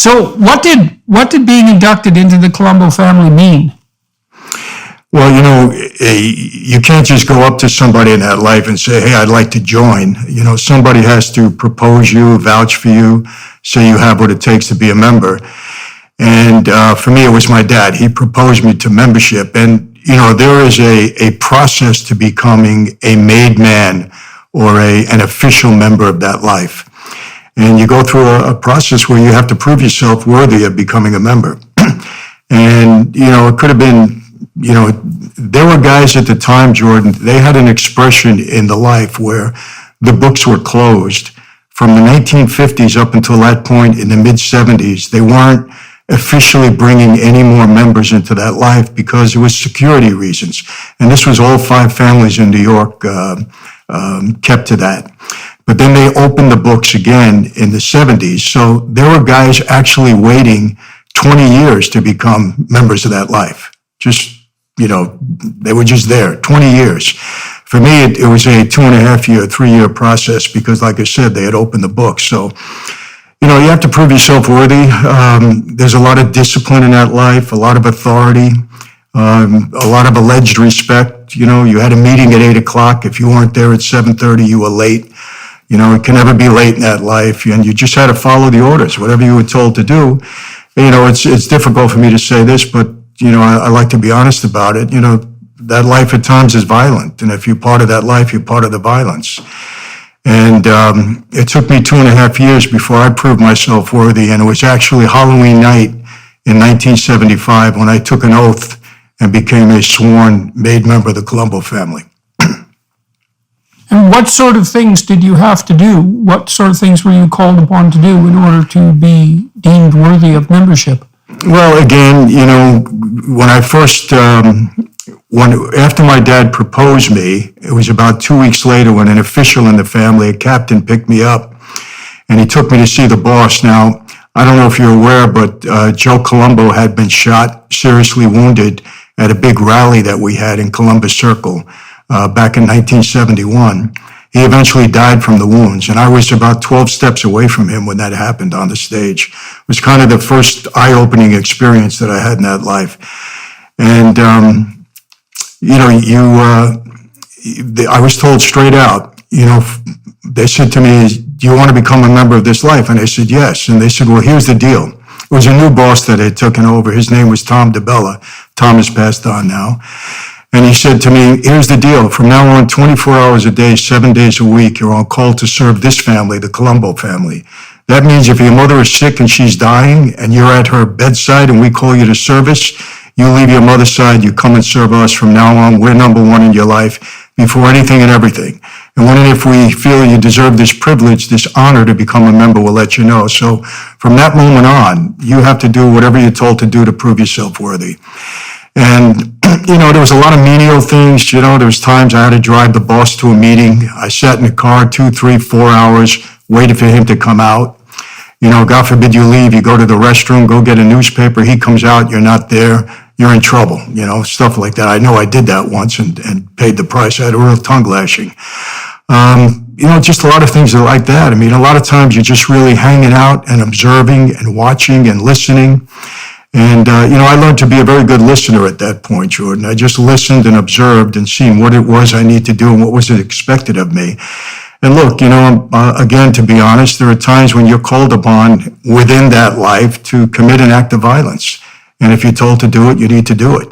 So what did being inducted into the Colombo family mean? Well, you can't just go up to somebody in that life and say, hey, I'd like to join. Somebody has to propose you, vouch for you, say you have what it takes to be a member. And for me, it was my dad. He proposed me to membership. And, there is a process to becoming a made man or an official member of that life. And you go through a process where you have to prove yourself worthy of becoming a member. And, it could have been, there were guys at the time, Jordan, they had an expression in the life where the books were closed. From the 1950s up until that point in the mid-70s, they weren't officially bringing any more members into that life because it was security reasons. And this was all 5 families in New York kept to that. But then they opened the books again in the 70s. So there were guys actually waiting 20 years to become members of that life. Just, they were just there, 20 years. For me, it was a 2.5-year, 3-year process because, like I said, they had opened the books. So, you have to prove yourself worthy. There's a lot of discipline in that life, a lot of authority, a lot of alleged respect. You had a meeting at 8 o'clock. If you weren't there at 7:30, you were late. It can never be late in that life, and you just had to follow the orders, whatever you were told to do. It's difficult for me to say this, but, I like to be honest about it. That life at times is violent, and if you're part of that life, you're part of the violence. And it took me 2.5 years before I proved myself worthy, and it was actually Halloween night in 1975 when I took an oath and became a sworn made member of the Colombo family. And what sort of things did you have to do? What sort of things were you called upon to do in order to be deemed worthy of membership? Well, again, when I first, after my dad proposed me, it was about 2 weeks later when an official in the family, a captain, picked me up and he took me to see the boss. Now, I don't know if you're aware, but Joe Colombo had been shot, seriously wounded at a big rally that we had in Columbus Circle back in 1971. He eventually died from the wounds, and I was about 12 steps away from him when that happened on the stage. It was kind of the first eye-opening experience that I had in that life. And, I was told straight out, they said to me, do you want to become a member of this life? And I said, yes. And they said, well, here's the deal. It was a new boss that had taken over. His name was Tom DeBella. Tom has passed on now. And he said to me, here's the deal. From now on, 24 hours a day, 7 days a week, you're on call to serve this family, the Colombo family. That means if your mother is sick and she's dying and you're at her bedside and we call you to service, you leave your mother's side, you come and serve us. From now on, we're number one in your life before anything and everything. And when and if we feel you deserve this privilege, this honor to become a member, we'll let you know. So from that moment on, you have to do whatever you're told to do to prove yourself worthy. And, there was a lot of menial things. There was times I had to drive the boss to a meeting. I sat in the car 2, 3, 4 hours, waited for him to come out. God forbid you leave, you go to the restroom, go get a newspaper, he comes out, you're not there, you're in trouble, stuff like that. I know I did that once and paid the price. I had a real tongue lashing. Just a lot of things like that. A lot of times you're just really hanging out and observing and watching and listening. And, I learned to be a very good listener at that point, Jordan. I just listened and observed and seen what it was I need to do and what was expected of me. And look, again, to be honest, there are times when you're called upon within that life to commit an act of violence. And if you're told to do it, you need to do it.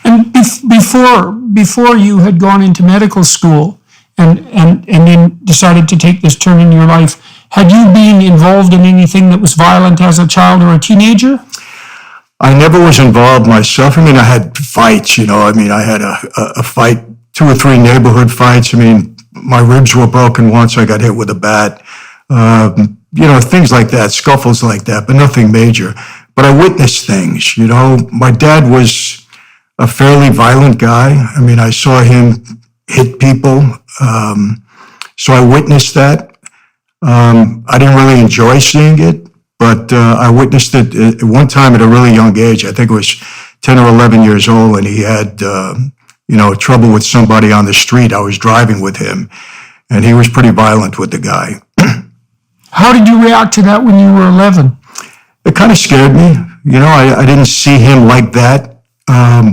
And before you had gone into medical school and then decided to take this turn in your life, had you been involved in anything that was violent as a child or a teenager? I never was involved myself. I had fights, I had a fight, 2 or 3 neighborhood fights. My ribs were broken once. I got hit with a bat. Things like that, scuffles like that, but nothing major. But I witnessed things, My dad was a fairly violent guy. I saw him hit people. So I witnessed that. I didn't really enjoy seeing it. But I witnessed it at one time at a really young age. I think it was 10 or 11 years old, and he had, trouble with somebody on the street. I was driving with him, and he was pretty violent with the guy. How did you react to that when you were 11? It kind of scared me. I didn't see him like that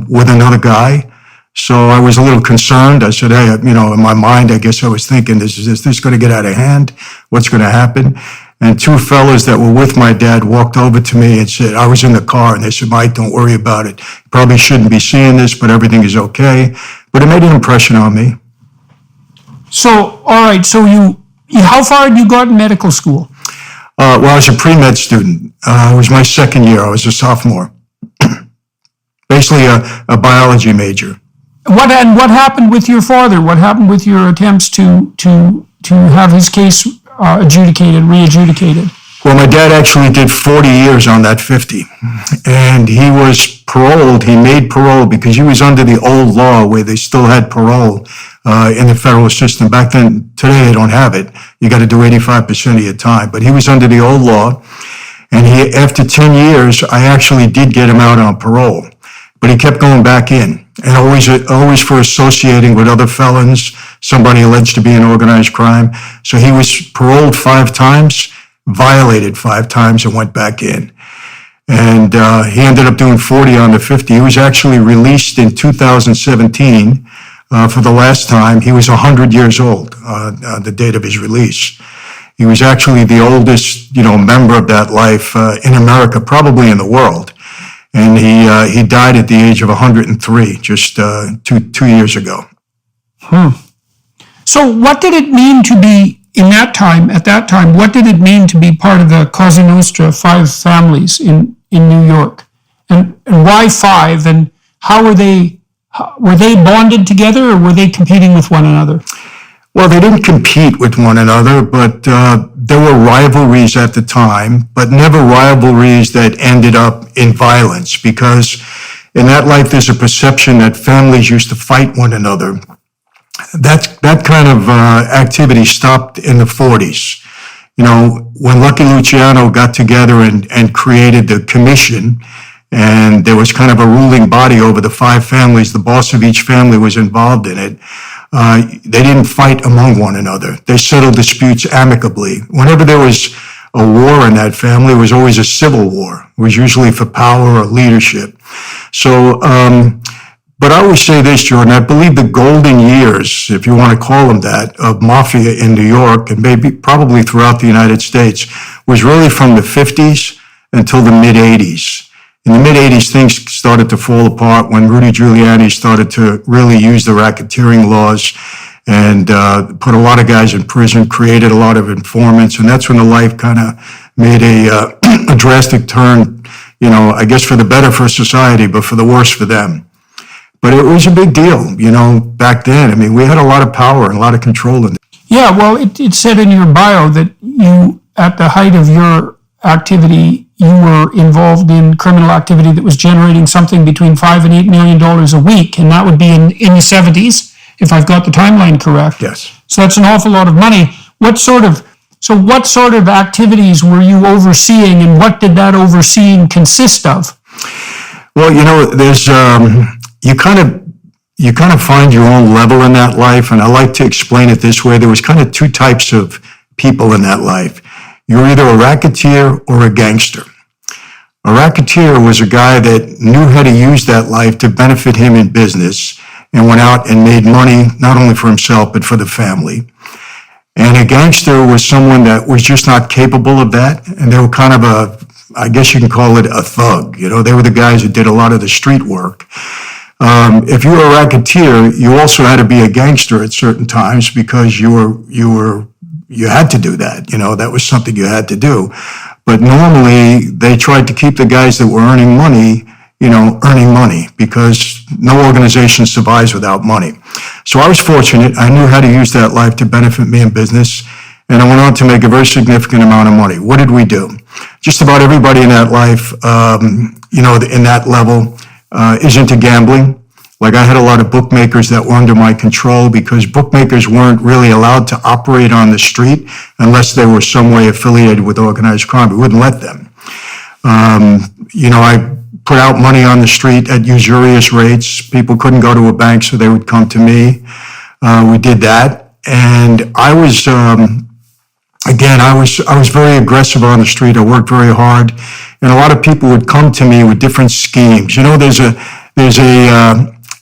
with another guy. So I was a little concerned. I said, hey, in my mind, I guess I was thinking, is this going to get out of hand? What's going to happen? And two fellas that were with my dad walked over to me and said, I was in the car, and they said, Mike, don't worry about it. You probably shouldn't be seeing this, but everything is okay. But it made an impression on me. So, all right, so you how far had you got in medical school? Well, I was a pre-med student. It was my second year. I was a sophomore. Basically a biology major. What happened with your father? What happened with your attempts to have his case re-adjudicated? Well, my dad actually did 40 years on that 50. And he was paroled. He made parole because he was under the old law where they still had parole in the federal system. Back then, today they don't have it. You got to do 85% of your time. But he was under the old law. And after 10 years, I actually did get him out on parole. But he kept going back in. And always for associating with other felons, somebody alleged to be in organized crime. So he was paroled 5 times, violated 5 times, and went back in. And he ended up doing 40 on the 50. He was actually released in 2017 for the last time. He was 100 years old on the date of his release. He was actually the oldest, member of that life in America, probably in the world. And he died at the age of 103 just two years ago. So what did it mean to be at that time, what did it mean to be part of the Cosa Nostra 5 families in New York? And why 5? And how were they bonded together, or were they competing with one another? Well, they didn't compete with one another, but there were rivalries at the time, but never rivalries that ended up in violence, because in that life there's a perception that families used to fight one another. That kind of activity stopped in the 40s. When Lucky Luciano got together and created the commission, and there was kind of a ruling body over the 5 families, the boss of each family was involved in it. They didn't fight among one another. They settled disputes amicably. Whenever there was a war in that family, it was always a civil war. It was usually for power or leadership. So, but I always say this, Jordan, I believe the golden years, if you want to call them that, of mafia in New York, and probably throughout the United States, was really from the 50s until the mid-80s. In the mid-80s, things started to fall apart when Rudy Giuliani started to really use the racketeering laws and put a lot of guys in prison, created a lot of informants, and that's when the life kind of made a drastic turn, I guess for the better for society, but for the worse for them. But it was a big deal, back then. I mean, we had a lot of power and a lot of control in it. Yeah, well, it said in your bio that you, at the height of your activity, you were involved in criminal activity that was generating something between $5 and $8 million a week, and that would be in the 70s, if I've got the timeline correct. Yes. So that's an awful lot of money. What sort of activities were you overseeing, and what did that overseeing consist of? Well, there's you kind of find your own level in that life, and I like to explain it this way. There was kind of 2 types of people in that life. You're either a racketeer or a gangster. A racketeer was a guy that knew how to use that life to benefit him in business and went out and made money, not only for himself, but for the family. And a gangster was someone that was just not capable of that. And they were kind of I guess you can call it a thug. They were the guys that did a lot of the street work. If you were a racketeer, you also had to be a gangster at certain times because you had to do that. That was something you had to do. But normally they tried to keep the guys that were earning money, earning money, because no organization survives without money. So I was fortunate. I knew how to use that life to benefit me in business. And I went on to make a very significant amount of money. What did we do? Just about everybody in that life, in that level, is into gambling. Like I had a lot of bookmakers that were under my control because bookmakers weren't really allowed to operate on the street unless they were some way affiliated with organized crime. We wouldn't let them. I put out money on the street at usurious rates. People couldn't go to a bank, so they would come to me. We did that. And I was again, I was very aggressive on the street. I worked very hard, and a lot of people would come to me with different schemes. You know, there's a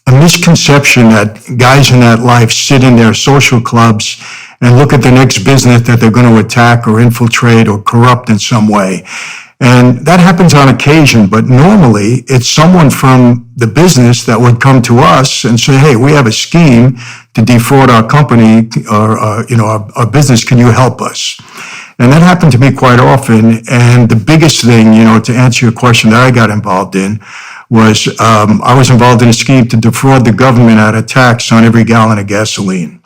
misconception that guys in that life sit in their social clubs and look at the next business that they're going to attack or infiltrate or corrupt in some way. And that happens on occasion, but normally it's someone from the business that would come to us and say, hey, we have a scheme to defraud our company or our business. Can you help us? And that happened to me quite often. And the biggest thing, to answer your question that I got involved in was I was involved in a scheme to defraud the government out of tax on every gallon of gasoline.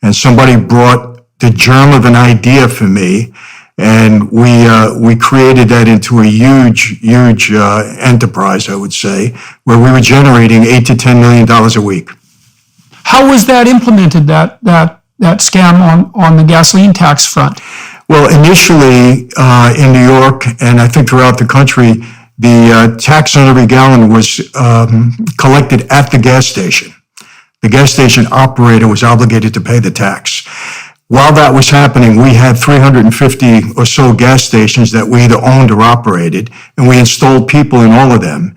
And somebody brought the germ of an idea for me, and we created that into a huge enterprise, I would say, where we were generating $8 to $10 million a week. How was that implemented, that scam on the gasoline tax front? Well, initially in New York, and I think throughout the country, the tax on every gallon was collected at the gas station. The gas station operator was obligated to pay the tax. While that was happening, we had 350 or so gas stations that we either owned or operated, and we installed people in all of them.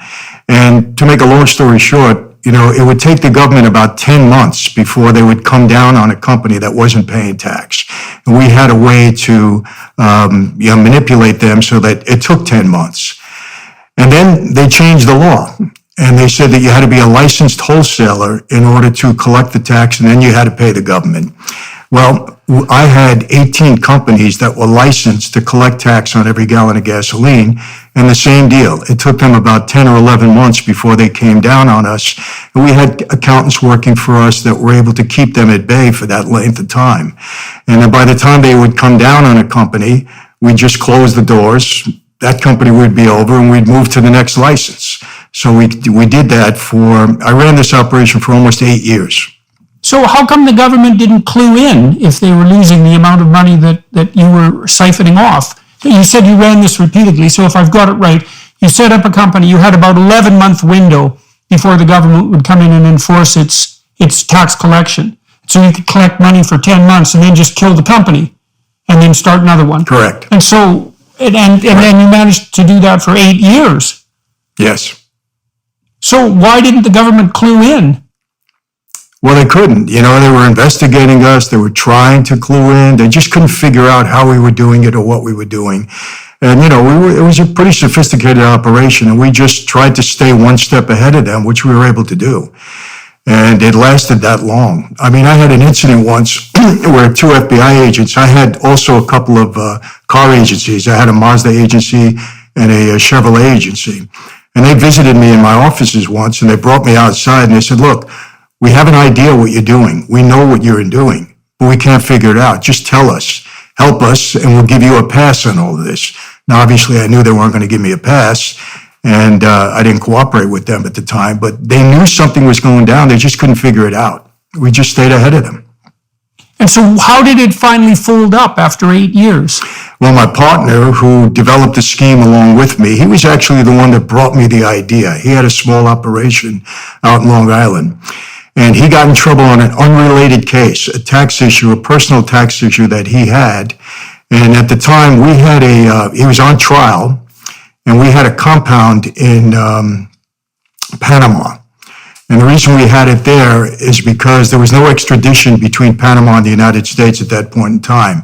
And to make a long story short, it would take the government about 10 months before they would come down on a company that wasn't paying tax. And we had a way to manipulate them so that it took 10 months. And then they changed the law. And they said that you had to be a licensed wholesaler in order to collect the tax, and then you had to pay the government. Well, I had 18 companies that were licensed to collect tax on every gallon of gasoline, and the same deal. It took them about 10 or 11 months before they came down on us. And we had accountants working for us that were able to keep them at bay for that length of time. And then by the time they would come down on a company, we'd just close the doors. That company would be over, and we'd move to the next license. So we did that I ran this operation for almost 8 years. So how come the government didn't clue in if they were losing the amount of money that you were siphoning off? You said you ran this repeatedly, so if I've got it right, you set up a company, you had about 11-month window before the government would come in and enforce its tax collection. So you could collect money for 10 months and then just kill the company and then start another one. Correct. And so, and then you managed to do that for 8 years. Yes. So why didn't the government clue in? Well, they couldn't. They were investigating us. They were trying to clue in. They just couldn't figure out how we were doing it or what we were doing. And, it was a pretty sophisticated operation, and we just tried to stay one step ahead of them, which we were able to do. And it lasted that long. I mean, I had an incident once where 2 FBI agents, I had also a couple of car agencies. I had a Mazda agency and a Chevrolet agency. And they visited me in my offices once, and they brought me outside, and they said, look, we have an idea what you're doing. We know what you're doing, but we can't figure it out. Just tell us, help us, and we'll give you a pass on all of this. Now, obviously, I knew they weren't going to give me a pass, and I didn't cooperate with them at the time, but they knew something was going down. They just couldn't figure it out. We just stayed ahead of them. And so how did it finally fold up after 8 years? Well, my partner, who developed the scheme along with me, he was actually the one that brought me the idea. He had a small operation out in Long Island. And he got in trouble on an unrelated case, a tax issue, a personal tax issue that he had. And at the time, he was on trial, and we had a compound in Panama. And the reason we had it there is because there was no extradition between Panama and the United States at that point in time.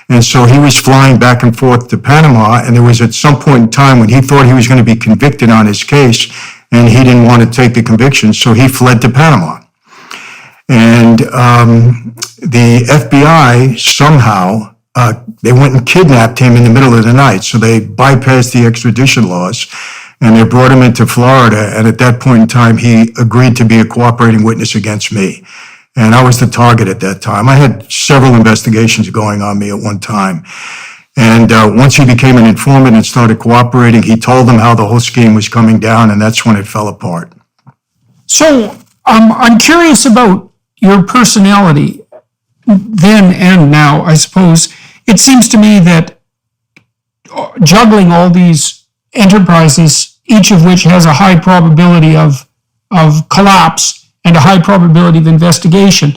And so he was flying back and forth to Panama, and there was at some point in time when he thought he was going to be convicted on his case, and he didn't want to take the conviction, so he fled to Panama. And the FBI somehow, they went and kidnapped him in the middle of the night. So they bypassed the extradition laws, and they brought him into Florida. And at that point in time, he agreed to be a cooperating witness against me. And I was the target at that time. I had several investigations going on me at one time. And once he became an informant and started cooperating, he told them how the whole scheme was coming down, and that's when it fell apart. So I'm curious about your personality then and now, I suppose. It seems to me that juggling all these enterprises, each of which has a high probability of collapse and a high probability of investigation,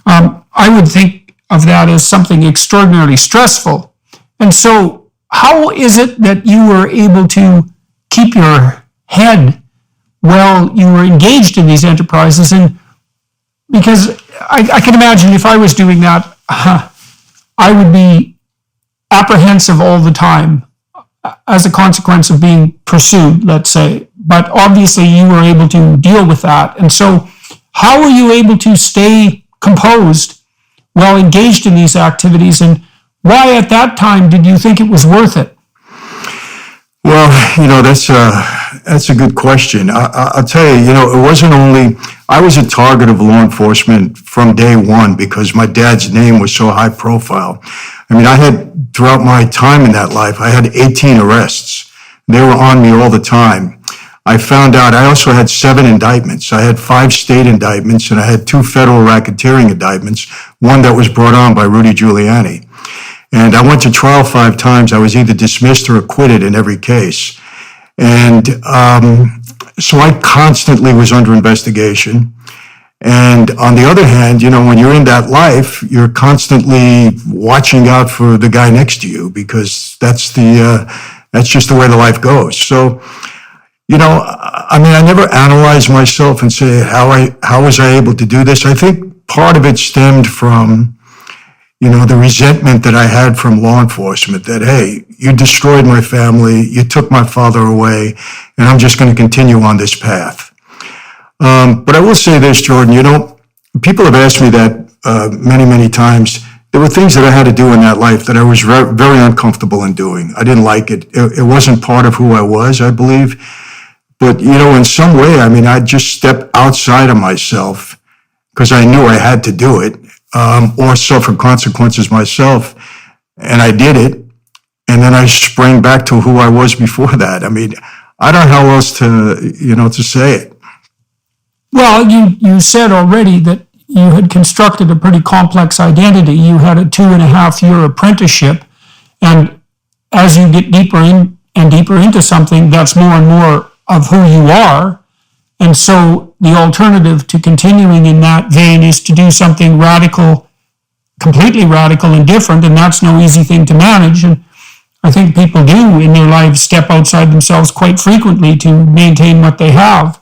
I would think of that as something extraordinarily stressful. And so how is it that you were able to keep your head while you were engaged in these enterprises? And because I can imagine if I was doing that, I would be apprehensive all the time as a consequence of being pursued, let's say. But obviously you were able to deal with that. And so how were you able to stay composed while engaged in these activities? And why at that time did you think it was worth it? Well, that's a good question. I'll tell you, it wasn't only, I was a target of law enforcement from day one because my dad's name was so high profile. I mean, throughout my time in that life, I had 18 arrests. They were on me all the time. I found out I also had 7 indictments. I had 5 state indictments and I had 2 federal racketeering indictments, one that was brought on by Rudy Giuliani. And I went to trial 5 times. I was either dismissed or acquitted in every case. And so I constantly was under investigation. And on the other hand, when you're in that life, you're constantly watching out for the guy next to you because that's just the way the life goes. So, I never analyzed myself and say, how was I able to do this? I think part of it stemmed from the resentment that I had from law enforcement that, hey, you destroyed my family, you took my father away, and I'm just going to continue on this path. But I will say this, Jordan, people have asked me that many, many times. There were things that I had to do in that life that I was very uncomfortable in doing. I didn't like it. It wasn't part of who I was, I believe. But, in some way, I just stepped outside of myself because I knew I had to do it. Or suffer consequences myself. And I did it. And then I sprang back to who I was before that. I don't know how else to say it. Well, you said already that you had constructed a pretty complex identity. You had a 2.5-year apprenticeship. And as you get deeper in and deeper into something, that's more and more of who you are. And so the alternative to continuing in that vein is to do something radical, completely radical and different, and that's no easy thing to manage. And I think people do in their lives step outside themselves quite frequently to maintain what they have.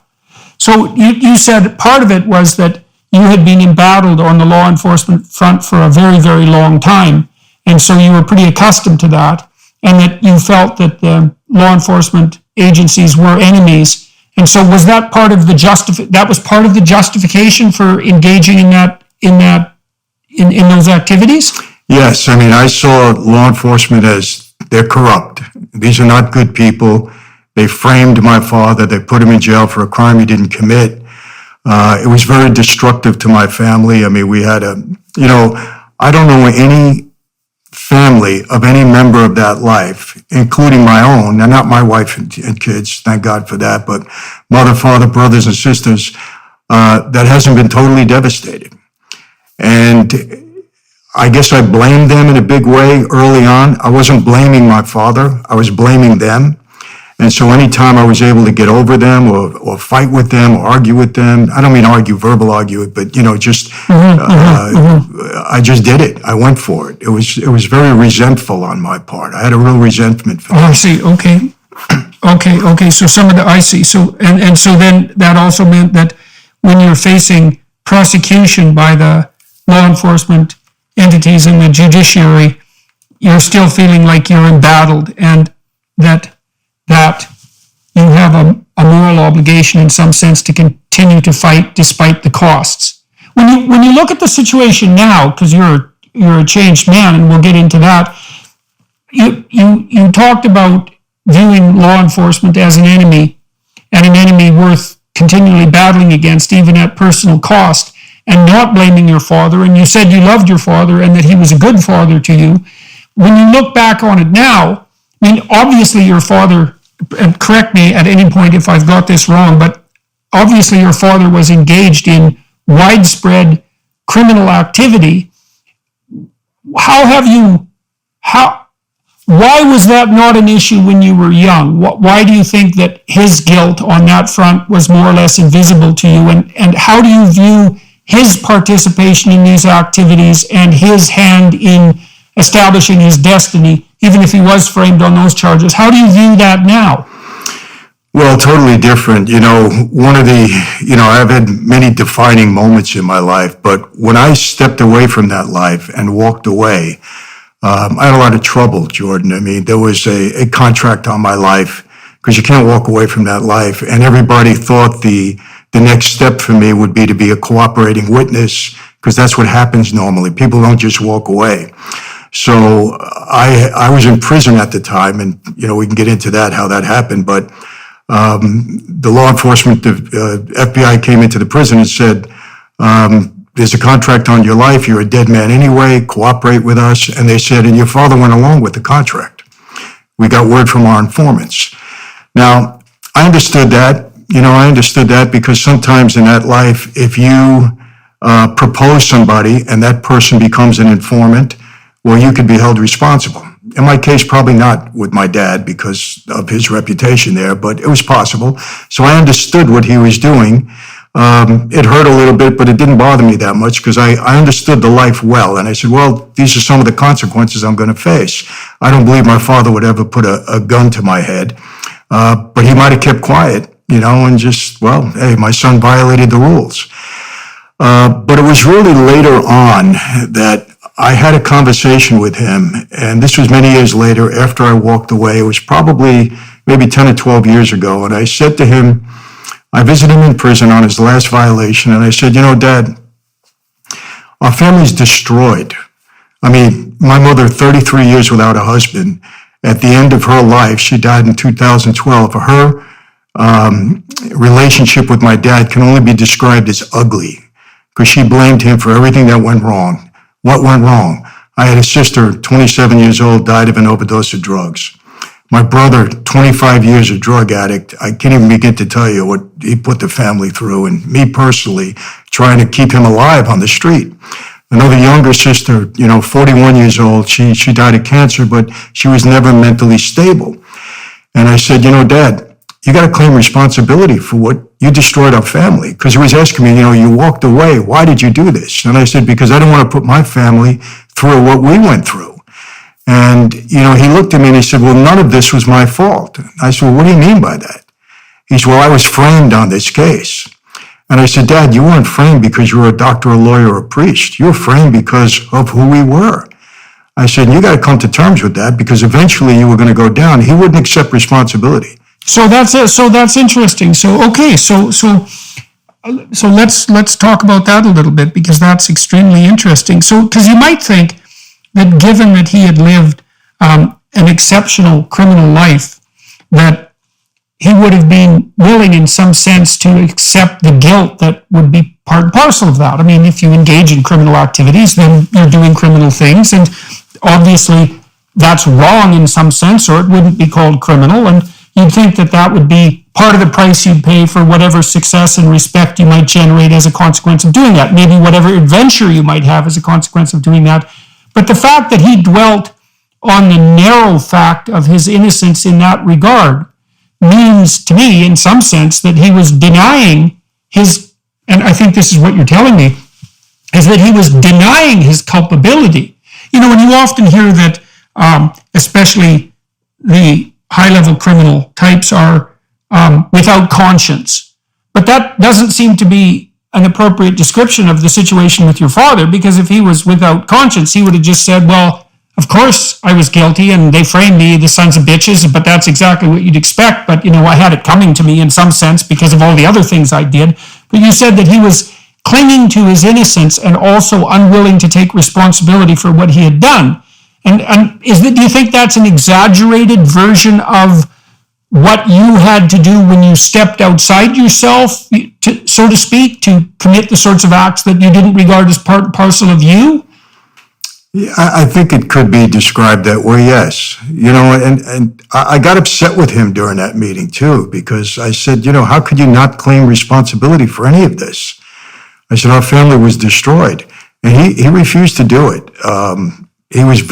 So you said part of it was that you had been embattled on the law enforcement front for a very, very long time, and so you were pretty accustomed to that, and that you felt that the law enforcement agencies were enemies. And so was that part of the justification for engaging in those activities? Yes, I saw law enforcement as they're corrupt. These are not good people. They framed my father. They put him in jail for a crime he didn't commit. It was very destructive to my family. We had I don't know any family of any member of that life, including my own, and not my wife and kids, thank God for that, but mother, father, brothers, and sisters, that hasn't been totally devastated. And I guess I blamed them in a big way early on. I wasn't blaming my father, I was blaming them. And so anytime I was able to get over them or fight with them or argue with them, I don't mean argue, verbal argue, but, I just did it. I went for it. It was very resentful on my part. I had a real resentment for that. Oh, I see. Okay. So I see. So, and so then that also meant that when you're facing prosecution by the law enforcement entities and the judiciary, you're still feeling like you're embattled and that you have a moral obligation in some sense to continue to fight despite the costs. When you look at the situation now, because you're a changed man, and we'll get into that, you talked about viewing law enforcement as an enemy, and an enemy worth continually battling against, even at personal cost, and not blaming your father. And you said you loved your father and that he was a good father to you. When you look back on it now, obviously your father, and correct me at any point if I've got this wrong, but obviously your father was engaged in widespread criminal activity. Why was that not an issue when you were young? Why do you think that his guilt on that front was more or less invisible to you? And how do you view his participation in these activities and his hand in establishing his destiny, even if he was framed on those charges. How do you view that now? Well, totally different. I've had many defining moments in my life, but when I stepped away from that life and walked away, I had a lot of trouble, Jordan. I mean, there was a contract on my life because you can't walk away from that life. And everybody thought the next step for me would be to be a cooperating witness, because that's what happens normally. People don't just walk away. So I was in prison at the time, and, we can get into that, how that happened. But the law enforcement, the FBI came into the prison and said, there's a contract on your life. You're a dead man anyway. Cooperate with us. And they said, and your father went along with the contract. We got word from our informants. Now, I understood that. I understood that because sometimes in that life, if you propose somebody and that person becomes an informant, well, you could be held responsible. In my case, probably not with my dad because of his reputation there, but it was possible. So I understood what he was doing. It hurt a little bit, but it didn't bother me that much because I understood the life well. And I said, well, these are some of the consequences I'm going to face. I don't believe my father would ever put a gun to my head, but he might have kept quiet, and just, well, hey, my son violated the rules. But it was really later on that I had a conversation with him, and this was many years later after I walked away. It was probably maybe 10 or 12 years ago, and I said to him, I visited him in prison on his last violation, and I said, Dad, our family's destroyed. I mean, my mother, 33 years without a husband. At the end of her life, she died in 2012. Her relationship with my dad can only be described as ugly because she blamed him for everything that went wrong. What went wrong? I had a sister, 27 years old, died of an overdose of drugs. My brother, 25 years a drug addict. I can't even begin to tell you what he put the family through, and me personally, trying to keep him alive on the street. Another younger sister, 41 years old, she died of cancer, but she was never mentally stable. And I said, Dad, you got to claim responsibility for what you destroyed our family. Because he was asking me, you walked away. Why did you do this? And I said, because I didn't want to put my family through what we went through. And, he looked at me and he said, well, none of this was my fault. I said, well, what do you mean by that? He said, well, I was framed on this case. And I said, Dad, you weren't framed because you were a doctor, a lawyer, or a priest. You were framed because of who we were. I said, you got to come to terms with that because eventually you were going to go down. He wouldn't accept responsibility. So that's it. So that's interesting. So okay. So let's talk about that a little bit because that's extremely interesting. So because you might think that given that he had lived an exceptional criminal life, that he would have been willing in some sense to accept the guilt that would be part and parcel of that. I mean, if you engage in criminal activities, then you're doing criminal things, and obviously that's wrong in some sense, or it wouldn't be called criminal. And you'd think that that would be part of the price you'd pay for whatever success and respect you might generate as a consequence of doing that, maybe whatever adventure you might have as a consequence of doing that. But the fact that he dwelt on the narrow fact of his innocence in that regard means to me, in some sense, that he was denying his, and I think this is what you're telling me, is that he was denying his culpability. When you often hear that, especially the high-level criminal types are without conscience. But that doesn't seem to be an appropriate description of the situation with your father, because if he was without conscience, he would have just said, well, of course I was guilty and they framed me, the sons of bitches, but that's exactly what you'd expect. But, I had it coming to me in some sense because of all the other things I did. But you said that he was clinging to his innocence and also unwilling to take responsibility for what he had done. And do you think that's an exaggerated version of what you had to do when you stepped outside yourself, so to speak, to commit the sorts of acts that you didn't regard as part and parcel of you? Yeah, I think it could be described that way, yes. And I got upset with him during that meeting too, because I said, how could you not claim responsibility for any of this? I said, our family was destroyed. And he refused to do it. He was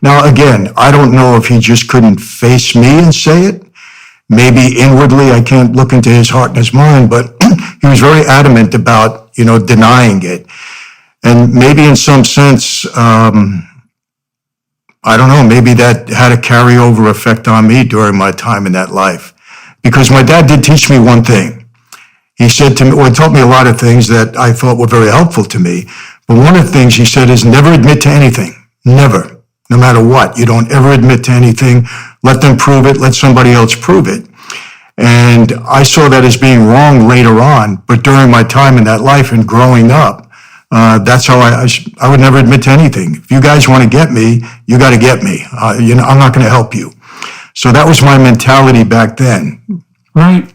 now again, I don't know if he just couldn't face me and say it. Maybe inwardly, I can't look into his heart and his mind, but he was very adamant about, denying it. And maybe in some sense, I don't know, maybe that had a carryover effect on me during my time in that life. Because my dad did teach me one thing. He said to me, he taught me a lot of things that I thought were very helpful to me. But one of the things he said is never admit to anything. Never. No matter what. You don't ever admit to anything. Let them prove it. Let somebody else prove it. And I saw that as being wrong later on. But during my time in that life and growing up, that's how I would never admit to anything. If you guys want to get me, you got to get me. I'm not going to help you. So that was my mentality back then. Right.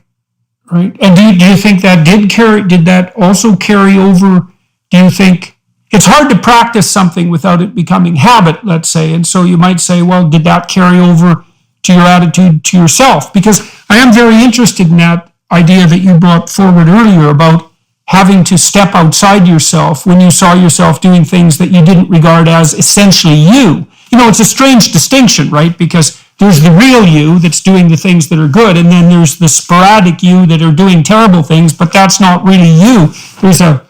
Right. And do you think that did that also carry over? Do you think it's hard to practice something without it becoming habit, let's say? And so you might say, well, did that carry over to your attitude to yourself? Because I am very interested in that idea that you brought forward earlier about having to step outside yourself when you saw yourself doing things that you didn't regard as essentially you. It's a strange distinction, right? Because there's the real you that's doing the things that are good, and then there's the sporadic you that are doing terrible things, but that's not really you. There's a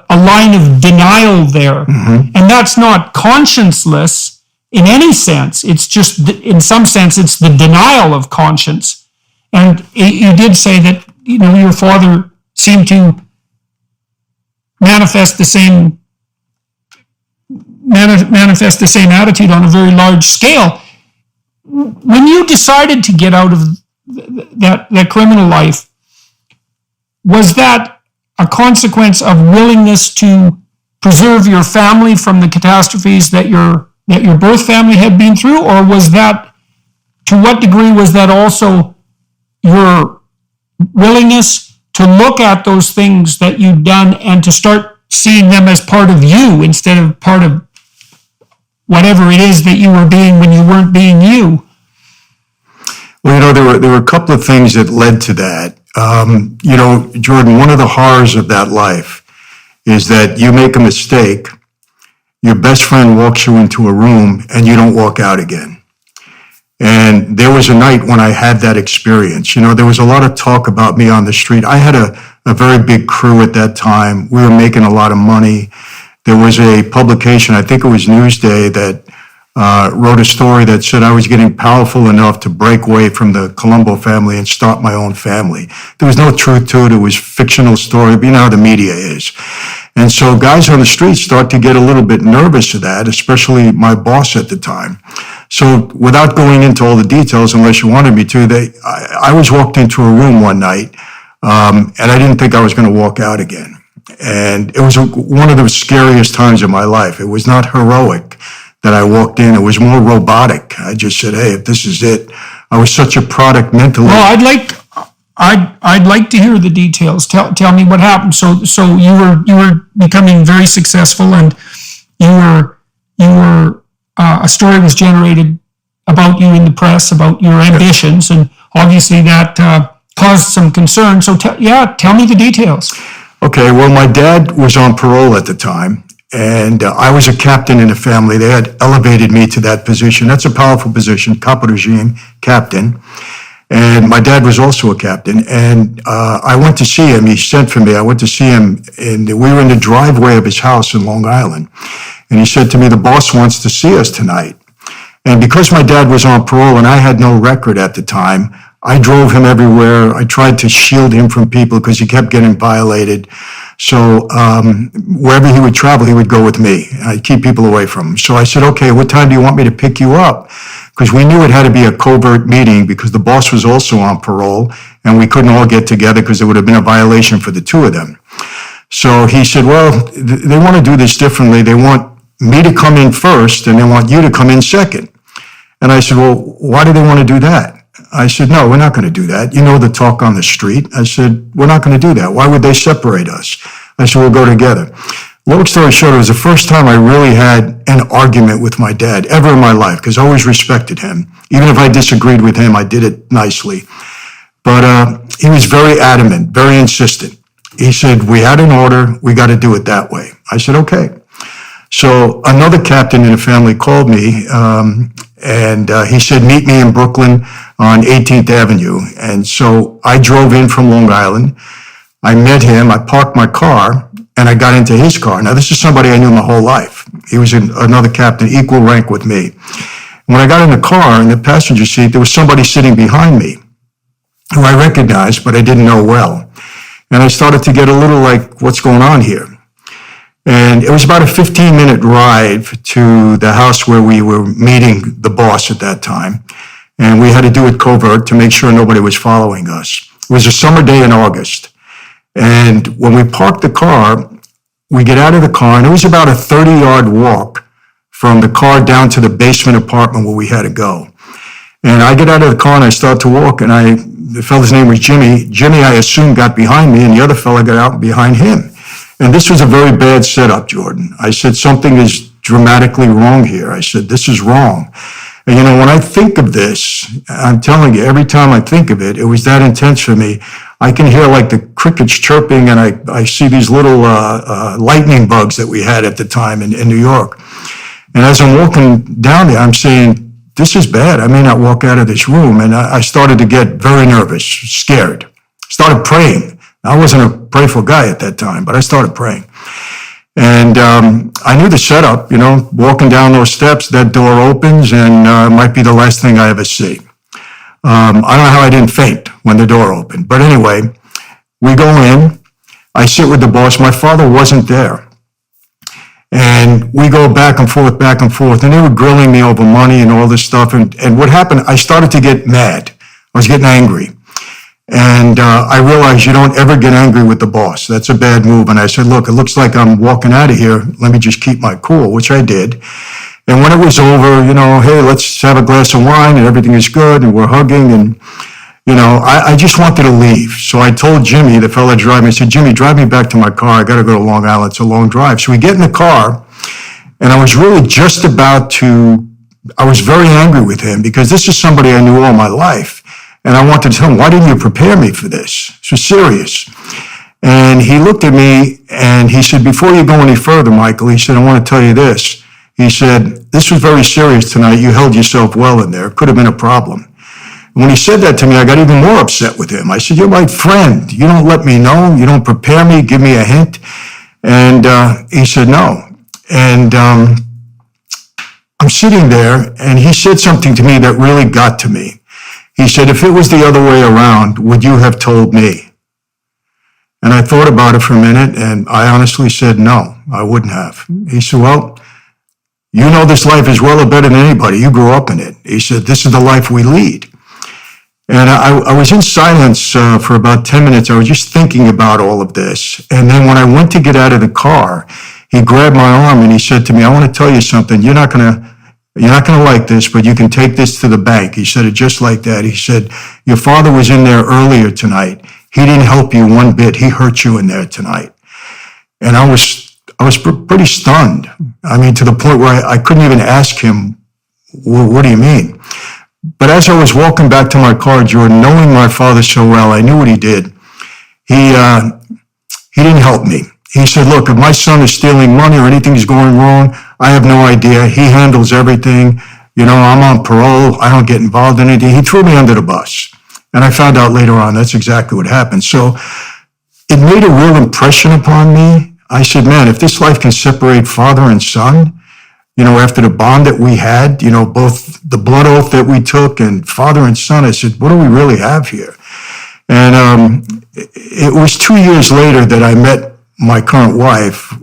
line of denial there. Mm-hmm. And that's not conscienceless in any sense. It's just, in some sense, it's the denial of conscience. And you did say that, your father seemed to manifest the same attitude on a very large scale. When you decided to get out of that criminal life, was that a consequence of willingness to preserve your family from the catastrophes that your birth family had been through, or was that, to what degree was that also your willingness to look at those things that you'd done and to start seeing them as part of you instead of part of whatever it is that you were being when you weren't being you? Well, there were a couple of things that led to that. Jordan, one of the horrors of that life is that you make a mistake, your best friend walks you into a room, and you don't walk out again. And there was a night when I had that experience. There was a lot of talk about me on the street. I had a very big crew at that time. We were making a lot of money. There was a publication, I think it was Newsday, that wrote a story that said I was getting powerful enough to break away from the Colombo family and start my own family. There was no truth to it. It was a fictional story, but you know how the media is. And so guys on the street start to get a little bit nervous of that, especially my boss at the time. So without going into all the details, unless you wanted me to, I was walked into a room one night, and I didn't think I was going to walk out again. And it was one of the scariest times of my life. It was not heroic that I walked in. It was more robotic. I just said, hey, if this is it. I was such a product mentally. Well, I'd like to hear the details. Tell me what happened. So you were becoming very successful, and you were a story was generated about you in the press, about your ambitions, and obviously that caused some concern. So tell me the details. Okay, well, my dad was on parole at the time, and I was a captain in the family. They had elevated me to that position. That's a powerful position, capo regime, captain. And my dad was also a captain. And I went to see him. He sent for me. I went to see him, and we were in the driveway of his house in Long Island. And he said to me, the boss wants to see us tonight. And because my dad was on parole and I had no record at the time, I drove him everywhere. I tried to shield him from people because he kept getting violated. So wherever he would travel, he would go with me. I'd keep people away from him. So I said, okay, what time do you want me to pick you up? Because we knew it had to be a covert meeting because the boss was also on parole and we couldn't all get together because there would have been a violation for the two of them. So he said, well, they want to do this differently. They want me to come in first and they want you to come in second. And I said, well, why do they want to do that? I said, no, we're not going to do that. You know the talk on the street. I said, we're not going to do that. Why would they separate us? I said, we'll go together. Long story short, it was the first time I really had an argument with my dad ever in my life because I always respected him. Even if I disagreed with him, I did it nicely. But he was very adamant, very insistent. He said, we had an order. We got to do it that way. I said, okay. So another captain in the family called me, and he said, meet me in Brooklyn on 18th Avenue. And so I drove in from Long Island. I met him, I parked my car, and I got into his car. Now, this is somebody I knew my whole life. He was another captain, equal rank with me. When I got in the car, in the passenger seat, there was somebody sitting behind me who I recognized, but I didn't know well. And I started to get a little like, what's going on here? And it was about a 15-minute drive to the house where we were meeting the boss at that time. And we had to do it covert to make sure nobody was following us. It was a summer day in August. And when we parked the car, we get out of the car, and it was about a 30-yard walk from the car down to the basement apartment where we had to go. And I get out of the car and I start to walk, and the fellow's name was Jimmy. Jimmy, I assumed, got behind me, and the other fellow got out behind him. And this was a very bad setup, Jordan. I said, something is dramatically wrong here. I said, this is wrong. And when I think of this, I'm telling you, every time I think of it, it was that intense for me. I can hear like the crickets chirping, and I see these little lightning bugs that we had at the time in New York. And as I'm walking down there, I'm saying, this is bad. I may not walk out of this room. And I started to get very nervous, scared. Started praying. I wasn't a prayerful guy at that time, but I started praying. And I knew the setup, walking down those steps, that door opens, and it might be the last thing I ever see. I don't know how I didn't faint when the door opened. But anyway, we go in. I sit with the boss. My father wasn't there. And we go back and forth. And they were grilling me over money and all this stuff. And what happened, I started to get mad. I was getting angry. And I realized you don't ever get angry with the boss. That's a bad move. And I said, look, it looks like I'm walking out of here. Let me just keep my cool, which I did. And when it was over, hey, let's have a glass of wine and everything is good and we're hugging. And, I just wanted to leave. So I told Jimmy, the fellow driving, I said, Jimmy, drive me back to my car. I got to go to Long Island. It's a long drive. So we get in the car, and I was really just I was very angry with him because this is somebody I knew all my life. And I wanted to tell him, why didn't you prepare me for this? This was serious. And he looked at me and he said, before you go any further, Michael, he said, I want to tell you this. He said, this was very serious tonight. You held yourself well in there. It could have been a problem. And when he said that to me, I got even more upset with him. I said, you're my friend. You don't let me know. You don't prepare me, give me a hint. And he said, no. And I'm sitting there, and he said something to me that really got to me. He said, if it was the other way around, would you have told me? And I thought about it for a minute, and I honestly said, no, I wouldn't have. He said, well, you know this life as well or better than anybody. You grew up in it. He said, this is the life we lead. And I was in silence for about 10 minutes. I was just thinking about all of this. And then when I went to get out of the car, he grabbed my arm and he said to me, I want to tell you something. You're not going to like this, but you can take this to the bank. He said it just like that. He said, your father was in there earlier tonight. He didn't help you one bit. He hurt you in there tonight. And I was pretty stunned. I mean, to the point where I couldn't even ask him, what do you mean? But as I was walking back to my car, Jordan, knowing my father so well, I knew what he did. He didn't help me. He said, look, if my son is stealing money or anything is going wrong, I have no idea. He handles everything. I'm on parole. I don't get involved in anything. He threw me under the bus. And I found out later on that's exactly what happened. So it made a real impression upon me. I said, man, if this life can separate father and son, after the bond that we had, both the blood oath that we took and father and son, I said, what do we really have here? And it was 2 years later that I met my current wife,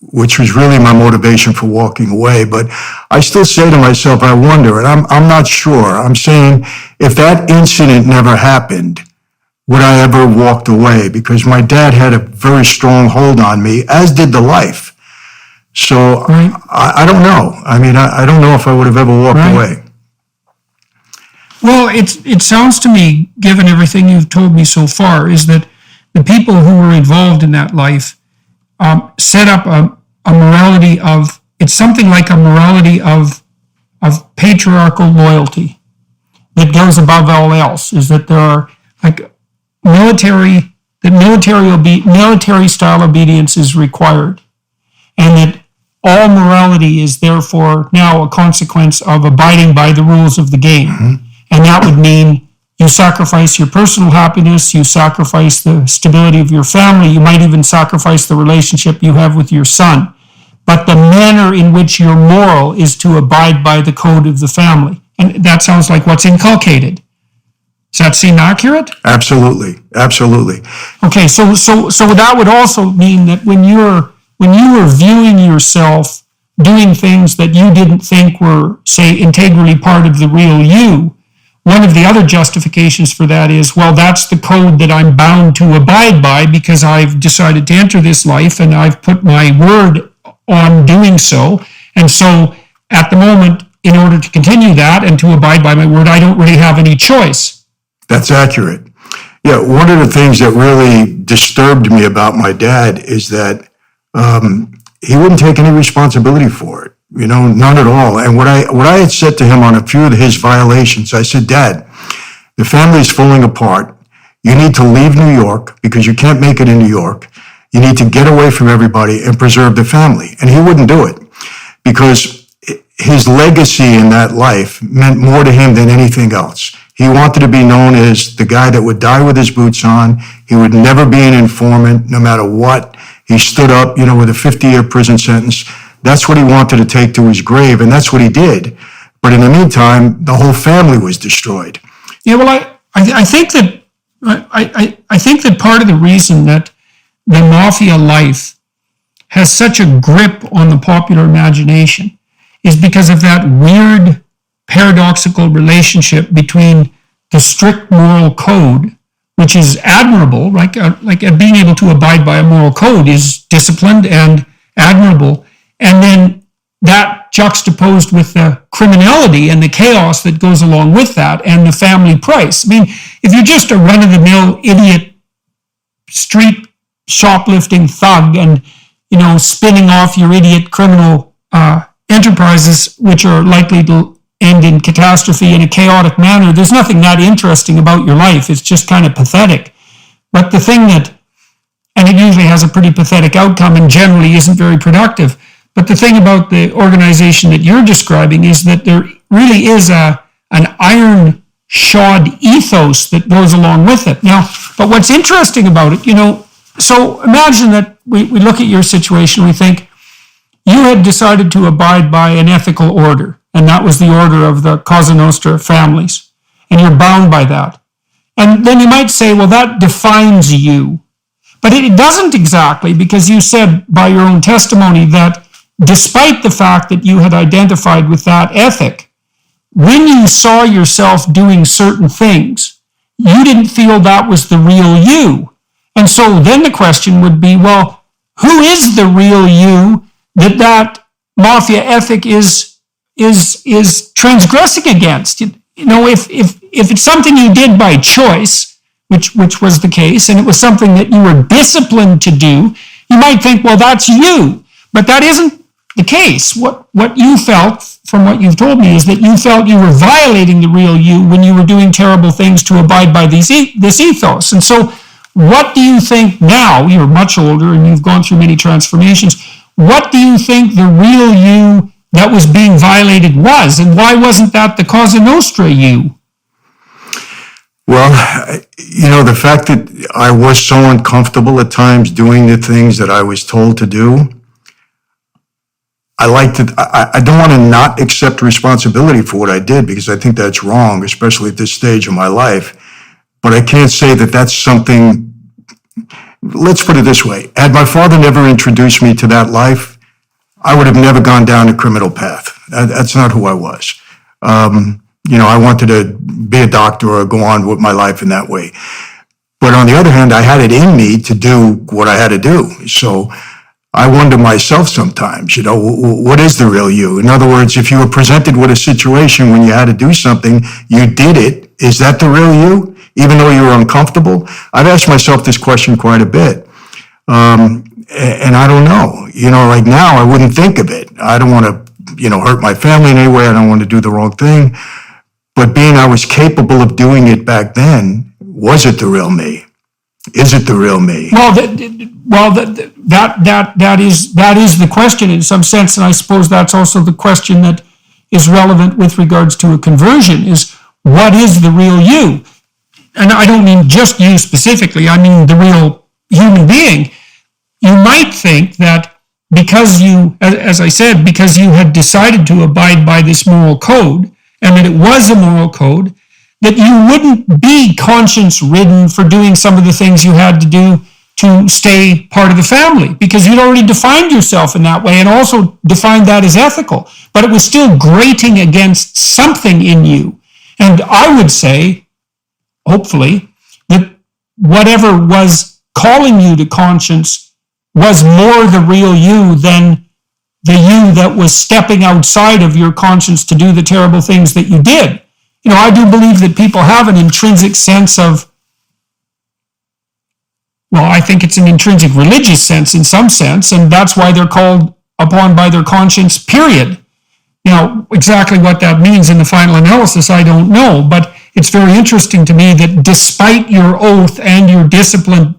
which was really my motivation for walking away. But I still say to myself, I wonder, and I'm not sure. I'm saying if that incident never happened, would I ever walked away? Because my dad had a very strong hold on me, as did the life. So I don't know. I mean, I don't know if I would have ever walked away. Well, it sounds to me, given everything you've told me so far, is that the people who were involved in that life set up a morality of, it's something like a morality of patriarchal loyalty that goes above all else, is that there are like military style obedience is required, and that all morality is therefore now a consequence of abiding by the rules of the game. Mm-hmm. And that would mean You sacrifice your personal happiness, you sacrifice the stability of your family, you might even sacrifice the relationship you have with your son. But the manner in which you're moral is to abide by the code of the family. And that sounds like what's inculcated. Does that seem accurate? Absolutely. Okay, so that would also mean that when you were viewing yourself doing things that you didn't think were, say, integrally part of the real you, one of the other justifications for that is, well, that's the code that I'm bound to abide by because I've decided to enter this life and I've put my word on doing so. And so at the moment, in order to continue that and to abide by my word, I don't really have any choice. That's accurate. Yeah, one of the things that really disturbed me about my dad is that he wouldn't take any responsibility for it. None at all. And what I had said to him on a few of his violations, I said, Dad, the family's falling apart. You need to leave New York because you can't make it in New York. You need to get away from everybody and preserve the family. And he wouldn't do it because his legacy in that life meant more to him than anything else. He wanted to be known as the guy that would die with his boots on. He would never be an informant, no matter what. He stood up, with a 50-year prison sentence. That's what he wanted to take to his grave, and that's what he did. But in the meantime, the whole family was destroyed. Yeah, well, I think that part of the reason that the mafia life has such a grip on the popular imagination is because of that weird, paradoxical relationship between the strict moral code, which is admirable, like being able to abide by a moral code is disciplined and admirable, and then that juxtaposed with the criminality and the chaos that goes along with that and the family price. I mean, if you're just a run-of-the-mill idiot street shoplifting thug and, spinning off your idiot criminal enterprises, which are likely to end in catastrophe in a chaotic manner, there's nothing that interesting about your life. It's just kind of pathetic. But the thing and it usually has a pretty pathetic outcome and generally isn't very productive. But the thing about the organization that you're describing is that there really is an iron-shod ethos that goes along with it. Now, but what's interesting about it, so imagine that we look at your situation, we think you had decided to abide by an ethical order, and that was the order of the Cosa Nostra families, and you're bound by that. And then you might say, well, that defines you. But it doesn't exactly, because you said by your own testimony that despite the fact that you had identified with that ethic, when you saw yourself doing certain things, you didn't feel that was the real you. And so then the question would be, well, who is the real you that mafia ethic is transgressing against? If it's something you did by choice, which was the case, and it was something that you were disciplined to do, you might think, well, that's you. But that isn't the case. What you felt, from what you've told me, is that you felt you were violating the real you when you were doing terrible things to abide by this ethos. And so what do you think now? You're much older and you've gone through many transformations. What do you think the real you that was being violated was? And why wasn't that the Cosa Nostra you? Well, the fact that I was so uncomfortable at times doing the things that I was told to do, I don't want to not accept responsibility for what I did because I think that's wrong, especially at this stage of my life. But I can't say that that's something, let's put it this way. Had my father never introduced me to that life, I would have never gone down a criminal path. That's not who I was. I wanted to be a doctor or go on with my life in that way. But on the other hand, I had it in me to do what I had to do. So I wonder myself sometimes, what is the real you? In other words, if you were presented with a situation when you had to do something, you did it. Is that the real you? Even though you were uncomfortable? I've asked myself this question quite a bit. And I don't know. Like now, I wouldn't think of it. I don't want to, hurt my family in any way. I don't want to do the wrong thing. But being I was capable of doing it back then, was it the real me? Is it the real me? That is the question in some sense, and I suppose that's also the question that is relevant with regards to a conversion, is what is the real you? and I don't mean just you specifically, I mean the real human being, you might think that because you, as I said, because you had decided to abide by this moral code, and that it was a moral code, that you wouldn't be conscience-ridden for doing some of the things you had to do to stay part of the family, because you'd already defined yourself in that way and also defined that as ethical. But it was still grating against something in you. And I would say, hopefully, that whatever was calling you to conscience was more the real you than the you that was stepping outside of your conscience to do the terrible things that you did. You know, I do believe that people have an intrinsic sense of, well, I think it's an intrinsic religious sense in some sense, and that's why they're called upon by their conscience, period. You know, exactly what that means in the final analysis, I don't know, but it's very interesting to me that despite your oath and your disciplined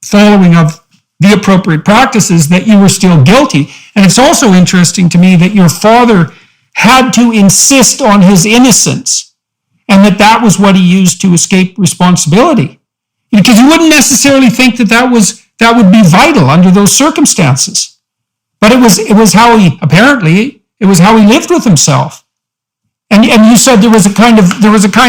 following of the appropriate practices, that you were still guilty. And it's also interesting to me that your father had to insist on his innocence, and that was what he used to escape responsibility. Because you wouldn't necessarily think that would be vital under those circumstances. But it was how he, apparently, it was how he lived with himself. And you said there was a kind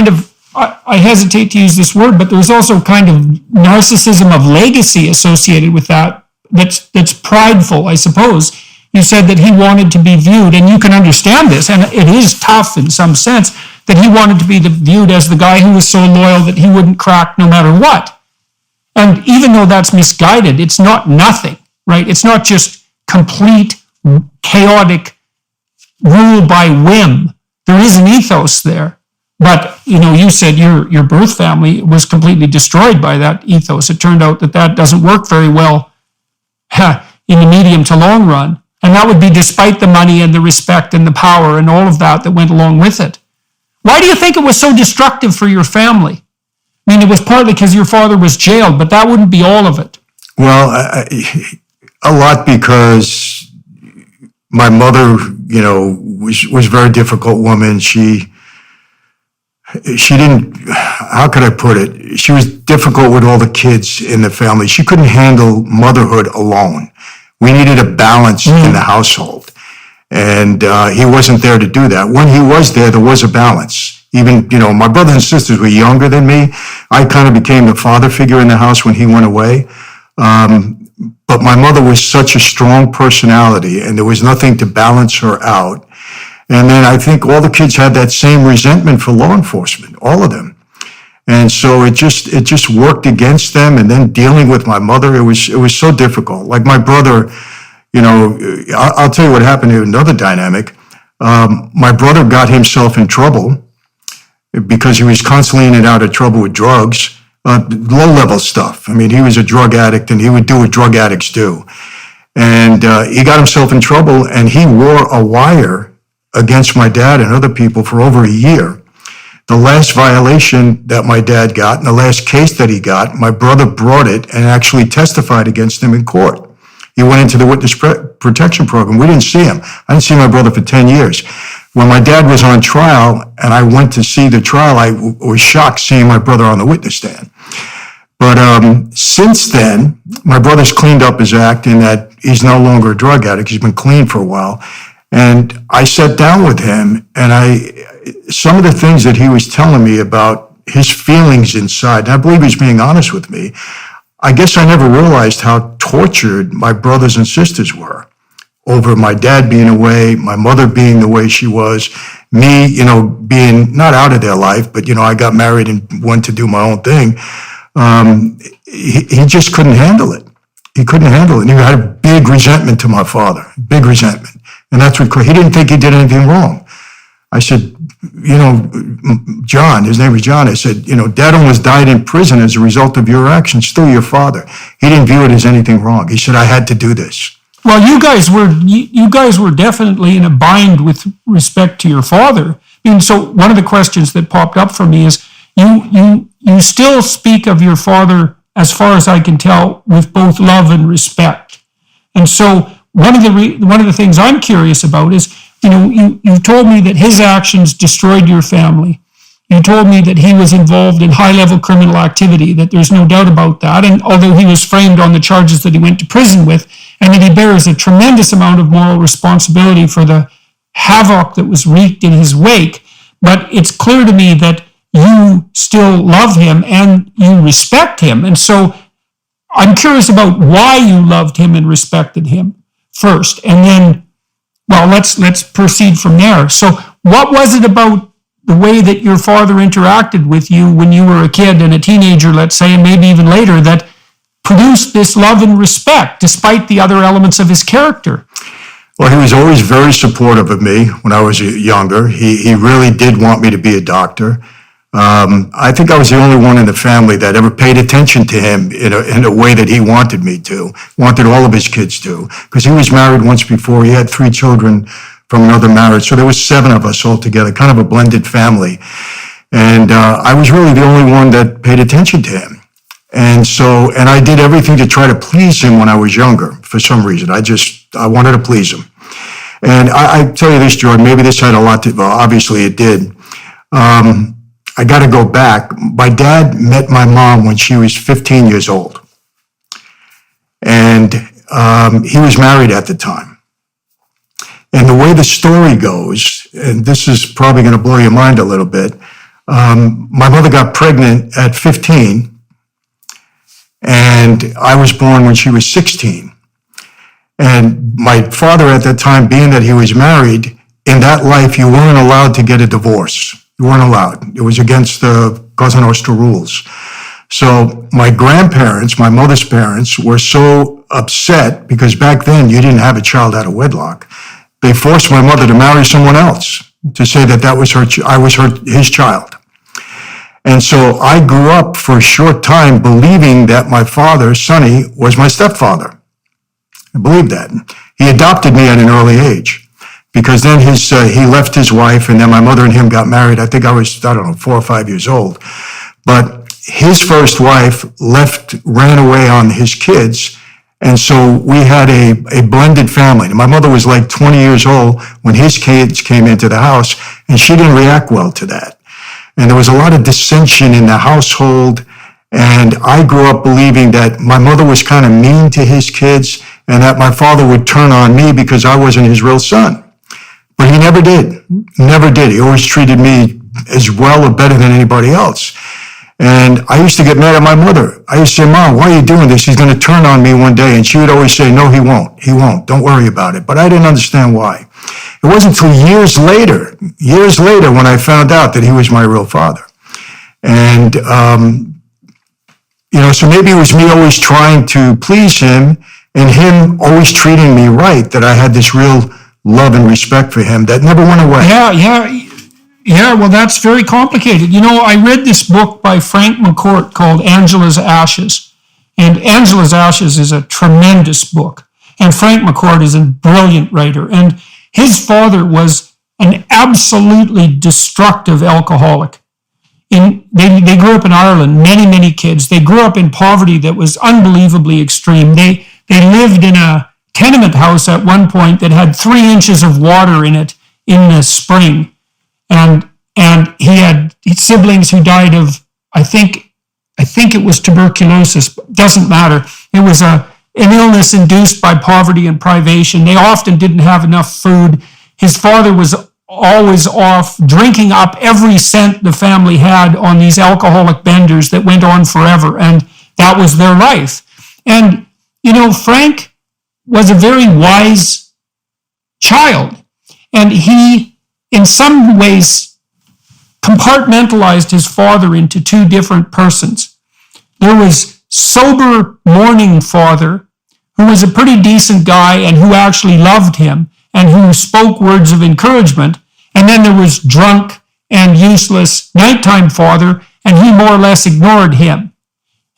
of, I hesitate to use this word, but there was also a kind of narcissism of legacy associated with that's prideful, I suppose. You said that he wanted to be viewed, and you can understand this, and it is tough in some sense, that he wanted to be viewed as the guy who was so loyal that he wouldn't crack no matter what. And even though that's misguided, it's not nothing, right? It's not just complete, chaotic rule by whim. There is an ethos there. But, you know, you said your birth family was completely destroyed by that ethos. It turned out that doesn't work very well in the medium to long run. And that would be despite the money and the respect and the power and all of that went along with it. Why do you think it was so destructive for your family? I mean, it was partly because your father was jailed, but that wouldn't be all of it. Well, a lot because my mother, you know, was a very difficult woman. She didn't, how could I put it? She was difficult with all the kids in the family. She couldn't handle motherhood alone. We needed a balance in the household. And he wasn't there to do that. When he was there was a balance. Even, you know, my brothers and sisters were younger than me. I kind of became the father figure in the house when he went away. But my mother was such a strong personality, and there was nothing to balance her out. And then I think all the kids had that same resentment for law enforcement, all of them. And so it just worked against them. And then dealing with my mother, it was so difficult. Like my brother, you know, I'll tell you what happened to another dynamic. My brother got himself in trouble because he was constantly in and out of trouble with drugs, low-level stuff. I mean, he was a drug addict, and he would do what drug addicts do. And he got himself in trouble, and he wore a wire against my dad and other people for over a year. The last violation that my dad got, and the last case that he got, my brother brought it and actually testified against him in court. He went into the witness protection program. We didn't see him. I didn't see my brother for 10 years. When my dad was on trial and I went to see the trial, I was shocked seeing my brother on the witness stand. But since then, my brother's cleaned up his act in that he's no longer a drug addict. He's been clean for a while. And I sat down with him, and some of the things that he was telling me about his feelings inside, and I believe he's being honest with me, I guess I never realized how tortured my brothers and sisters were over my dad being away, my mother being the way she was, me, you know, being not out of their life, but, you know, I got married and went to do my own thing. He just couldn't handle it. He couldn't handle it. And he had a big resentment to my father, big resentment. And that's what, he didn't think he did anything wrong. I said, you know, John, his name was John, I said, you know, Dad almost died in prison as a result of your actions, still your father. He didn't view it as anything wrong. He said, I had to do this. Well, you guys were definitely in a bind with respect to your father. I mean, so one of the questions that popped up for me is, you still speak of your father, as far as I can tell, with both love and respect. And so one of the things I'm curious about is, you know, you told me that his actions destroyed your family, You told me that he was involved in high-level criminal activity, that there's no doubt about that, and although he was framed on the charges that he went to prison with, and that he bears a tremendous amount of moral responsibility for the havoc that was wreaked in his wake, but it's clear to me that you still love him and you respect him. And so I'm curious about why you loved him and respected him first, and then, well, let's proceed from there. So what was it about the way that your father interacted with you when you were a kid and a teenager, let's say, and maybe even later, that produced this love and respect despite the other elements of his character? Well, he was always very supportive of me when I was younger. He really did want me to be a doctor. I think I was the only one in the family that ever paid attention to him in a way that he wanted me to, wanted all of his kids to, because he was married once before. He had 3 children from another marriage. So there was 7 of us all together, kind of a blended family. And I was really the only one that paid attention to him. And I did everything to try to please him when I was younger, for some reason. I wanted to please him. And I tell you this, Jordan, maybe this had a lot to, well, obviously it did. I got to go back. My dad met my mom when she was 15 years old. And he was married at the time. And the way the story goes, and this is probably going to blow your mind a little bit, my mother got pregnant at 15, and I was born when she was 16. And my father at that time, being that he was married, in that life, you weren't allowed to get a divorce. You weren't allowed. It was against the Cosa Nostra rules. So my grandparents, my mother's parents, were so upset because back then you didn't have a child out of wedlock. They forced my mother to marry someone else to say that I was his child. And so I grew up for a short time believing that my father, Sonny, was my stepfather. I believed that. He adopted me at an early age because then he left his wife, and then my mother and him got married. I think I was, 4 or 5 years old. But his first wife ran away on his kids. And so we had a blended family. And my mother was like 20 years old when his kids came into the house, and she didn't react well to that. And there was a lot of dissension in the household. And I grew up believing that my mother was kind of mean to his kids and that my father would turn on me because I wasn't his real son. But he never did. Never did. He always treated me as well or better than anybody else. And I used to get mad at my mother. I used to say, Mom, why are you doing this? He's going to turn on me one day. And she would always say, no, he won't. He won't. Don't worry about it. But I didn't understand why. It wasn't until years later, when I found out that he was my real father. And, so maybe it was me always trying to please him and him always treating me right, that I had this real love and respect for him that never went away. Yeah, well, that's very complicated. I read this book by Frank McCourt called Angela's Ashes. And Angela's Ashes is a tremendous book. And Frank McCourt is a brilliant writer. And his father was an absolutely destructive alcoholic. They grew up in Ireland, many, many kids. They grew up in poverty that was unbelievably extreme. They lived in a tenement house at one point that had 3 inches of water in it in the spring. And he had siblings who died of, I think it was tuberculosis, doesn't matter. It was an illness induced by poverty and privation. They often didn't have enough food. His father was always off drinking up every cent the family had on these alcoholic benders that went on forever, and that was their life. And, Frank was a very wise child, and he, in some ways, compartmentalized his father into 2 different persons. There was sober mourning father, who was a pretty decent guy and who actually loved him and who spoke words of encouragement. And then there was drunk and useless nighttime father, and he more or less ignored him.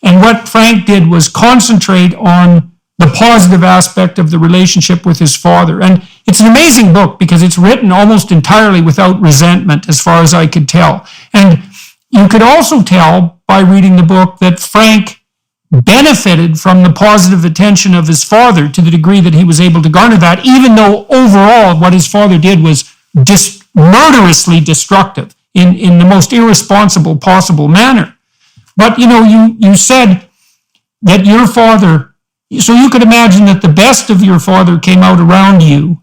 And what Frank did was concentrate on the positive aspect of the relationship with his father. And it's an amazing book because it's written almost entirely without resentment, as far as I could tell. And you could also tell by reading the book that Frank benefited from the positive attention of his father to the degree that he was able to garner that, even though overall what his father did was murderously destructive. in the most irresponsible possible manner. But, you said that your father, so you could imagine that the best of your father came out around you,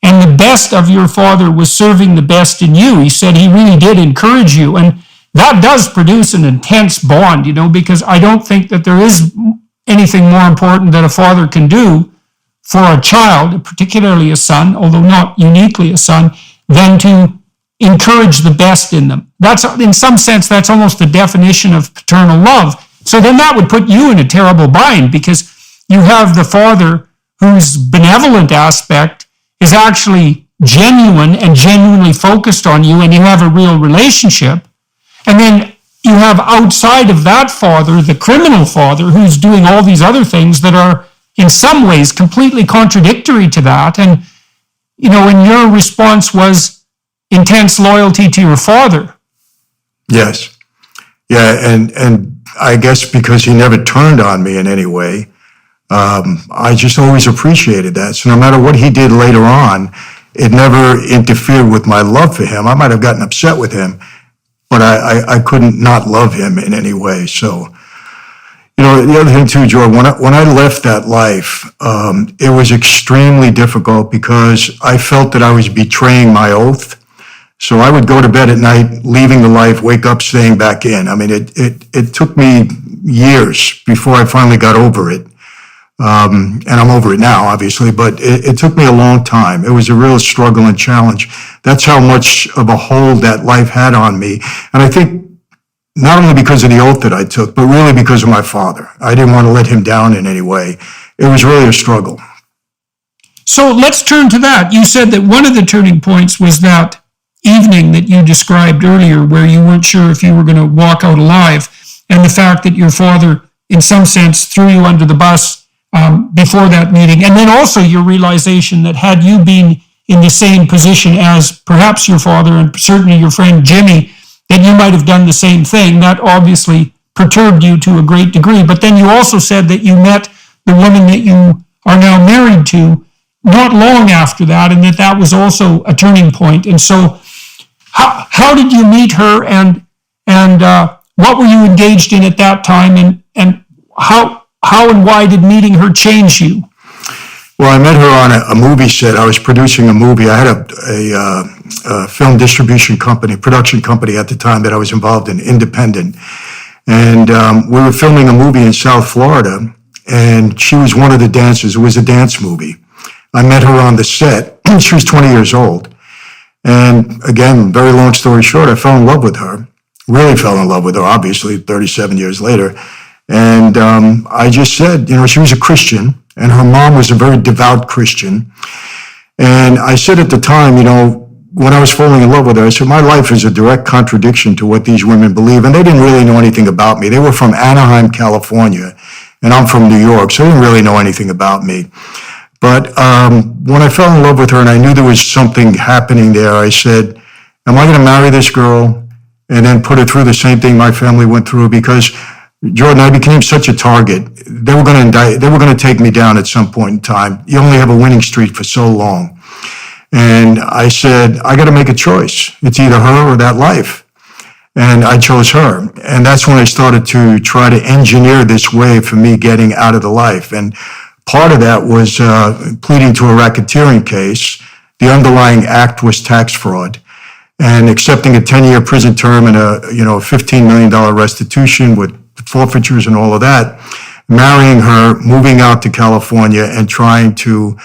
and the best of your father was serving the best in you. He said he really did encourage you, and that does produce an intense bond, because I don't think that there is anything more important that a father can do for a child, particularly a son, although not uniquely a son, than to encourage the best in them. That's, in some sense, that's almost the definition of paternal love. So then that would put you in a terrible bind, because you have the father whose benevolent aspect is actually genuine and genuinely focused on you, and you have a real relationship. And then you have outside of that father, the criminal father, who's doing all these other things that are in some ways completely contradictory to that. And, and your response was intense loyalty to your father. Yes. Yeah, and I guess because he never turned on me in any way, I just always appreciated that. So no matter what he did later on, it never interfered with my love for him. I might have gotten upset with him, but I couldn't not love him in any way. So, the other thing too, George, when I left that life, it was extremely difficult because I felt that I was betraying my oath. So I would go to bed at night, leaving the life, wake up, staying back in. I mean, it took me years before I finally got over it. And I'm over it now, obviously, but it took me a long time. It was a real struggle and challenge. That's how much of a hold that life had on me. And I think not only because of the oath that I took, but really because of my father. I didn't want to let him down in any way. It was really a struggle. So let's turn to that. You said that one of the turning points was that evening that you described earlier, where you weren't sure if you were going to walk out alive, and the fact that your father, in some sense, threw you under the bus before that meeting. And then also your realization that had you been in the same position as perhaps your father and certainly your friend Jimmy, that you might have done the same thing. That obviously perturbed you to a great degree. But then you also said that you met the woman that you are now married to not long after that, and that was also a turning point. And so how did you meet her, and what were you engaged in at that time, and how and why did meeting her change you? Well, I met her on a movie set. I was producing a movie. I had a film distribution company, production company at the time that I was involved in, independent. And we were filming a movie in South Florida, and she was one of the dancers. It was a dance movie. I met her on the set. She was 20 years old. And again, very long story short, I fell in love with her. Really fell in love with her, obviously, 37 years later. And I just said, she was a Christian, and her mom was a very devout Christian. And I said at the time, when I was falling in love with her, I said, my life is a direct contradiction to what these women believe. And they didn't really know anything about me. They were from Anaheim, California, and I'm from New York, so they didn't really know anything about me. But when I fell in love with her and I knew there was something happening there, I said, am I going to marry this girl and then put her through the same thing my family went through? Because Jordan, I became such a target. They were going to indict. They were going to take me down at some point in time. You only have a winning streak for so long. And I said, I got to make a choice. It's either her or that life. And I chose her. And that's when I started to try to engineer this way for me getting out of the life. And part of that was pleading to a racketeering case. The underlying act was tax fraud. And accepting a 10-year prison term and a $15 million restitution with forfeitures and all of that, marrying her, moving out to California, and trying to,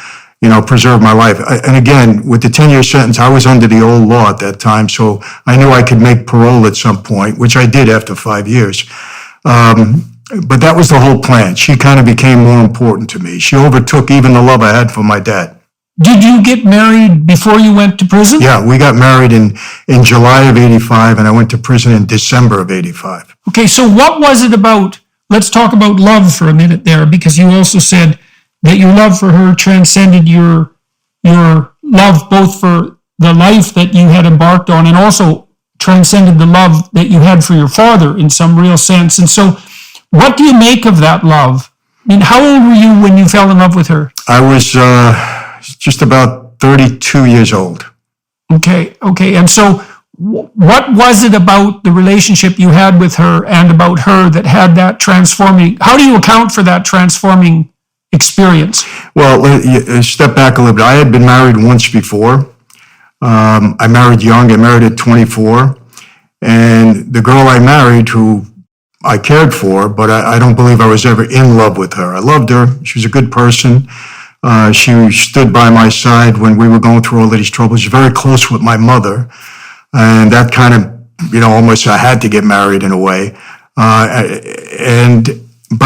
preserve my life. And again, with the 10-year sentence, I was under the old law at that time, so I knew I could make parole at some point, which I did after 5 years. But that was the whole plan. She kind of became more important to me. She overtook even the love I had for my dad. Did you get married before you went to prison? Yeah, we got married in July of 85, and I went to prison in December of 85. Okay, so what was it about? Let's talk about love for a minute there, because you also said that your love for her transcended your love both for the life that you had embarked on and also transcended the love that you had for your father in some real sense. And so what do you make of that love? I mean, how old were you when you fell in love with her? I was just about 32 years old. Okay. And so what was it about the relationship you had with her and about her that had that transforming? How do you account for that transforming experience? Well, step back a little bit. I had been married once before. I married young. I married at 24. And the girl I married, who I cared for, but I don't believe I was ever in love with her. I loved her. She was a good person. She stood by my side when we were going through all of these troubles. She was very close with my mother. And that kind of, almost I had to get married in a way. But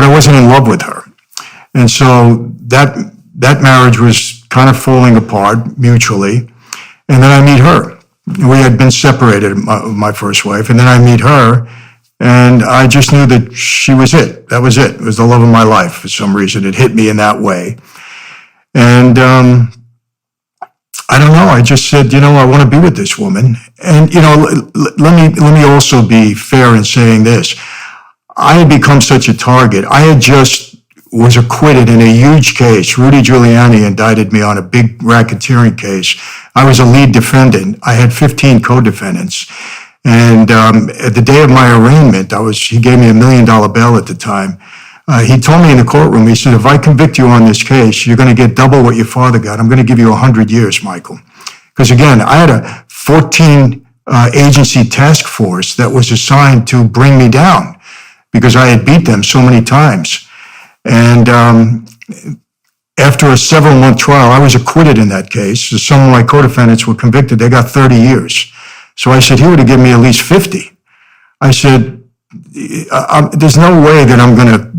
I wasn't in love with her. And so that marriage was kind of falling apart mutually. And then I meet her. We had been separated, my first wife. And then I meet her. And I just knew that she was it. That was it. It was the love of my life for some reason. It hit me in that way. And I don't know. I just said, I want to be with this woman. And, let me also be fair in saying this. I had become such a target. I had just was acquitted in a huge case. Rudy Giuliani indicted me on a big racketeering case. I was a lead defendant. I had 15 co-defendants. And at the day of my arraignment, he gave me $1 million bail at the time. He told me in the courtroom, he said, if I convict you on this case, you're going to get double what your father got. I'm going to give you 100 years, Michael. Because again, I had a 14 agency task force that was assigned to bring me down because I had beat them so many times. And after a several-month trial, I was acquitted in that case. So some of my co-defendants were convicted. They got 30 years. So I said, he would have given me at least 50. I said, there's no way that I'm going to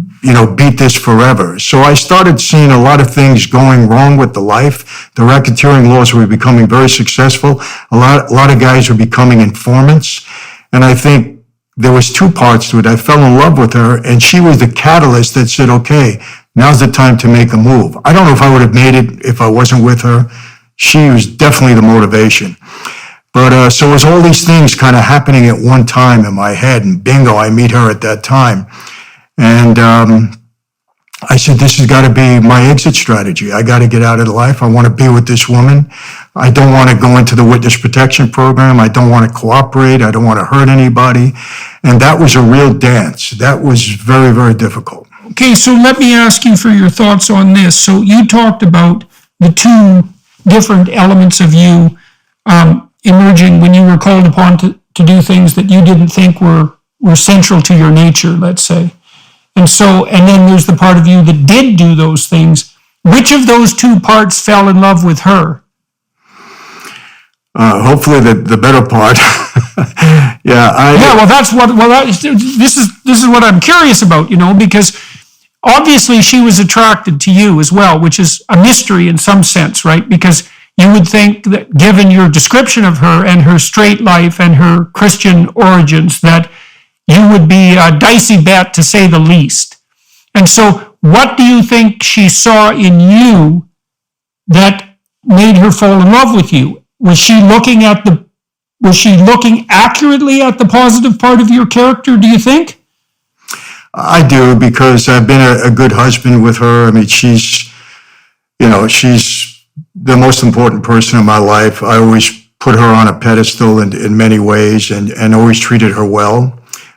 beat this forever. So I started seeing a lot of things going wrong with the life. The racketeering laws were becoming very successful. A lot of guys were becoming informants. And I think there was two parts to it. I fell in love with her, and she was the catalyst that said, okay, now's the time to make a move. I don't know if I would have made it if I wasn't with her. She was definitely the motivation. But so it was all these things kind of happening at one time in my head, and bingo, I meet her at that time. And I said, this has got to be my exit strategy. I got to get out of the life. I want to be with this woman. I don't want to go into the witness protection program. I don't want to cooperate. I don't want to hurt anybody. And that was a real dance. That was very, very difficult. Okay, so let me ask you for your thoughts on this. So you talked about the two different elements of you emerging when you were called upon to do things that you didn't think were central to your nature, let's say. And then there's the part of you that did do those things. Which of those two parts fell in love with her? Hopefully the better part. This is what I'm curious about, because obviously she was attracted to you as well, which is a mystery in some sense, right? Because you would think that given your description of her and her straight life and her Christian origins, that you would be a dicey bet, to say the least. And so what do you think she saw in you that made her fall in love with you? Was she looking accurately at the positive part of your character, do you think? I do, because I've been a good husband with her. I mean, she's the most important person in my life. I always put her on a pedestal in many ways and always treated her well.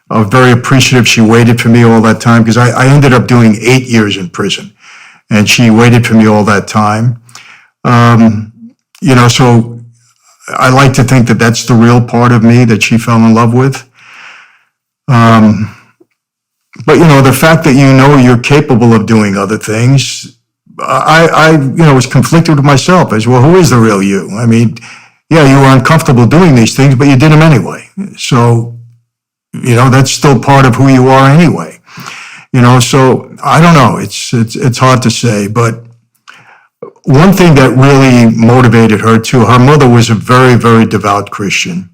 I was very appreciative. She waited for me all that time, because I ended up doing 8 years in prison, and she waited for me all that time. So I like to think that that's the real part of me that she fell in love with. But the fact that you're capable of doing other things, I was conflicted with myself as well. Who is the real you? I mean, yeah, you were uncomfortable doing these things, but you did them anyway. So, that's still part of who you are anyway. So I don't know. It's hard to say, but one thing that really motivated her too, her mother was a very, very devout Christian,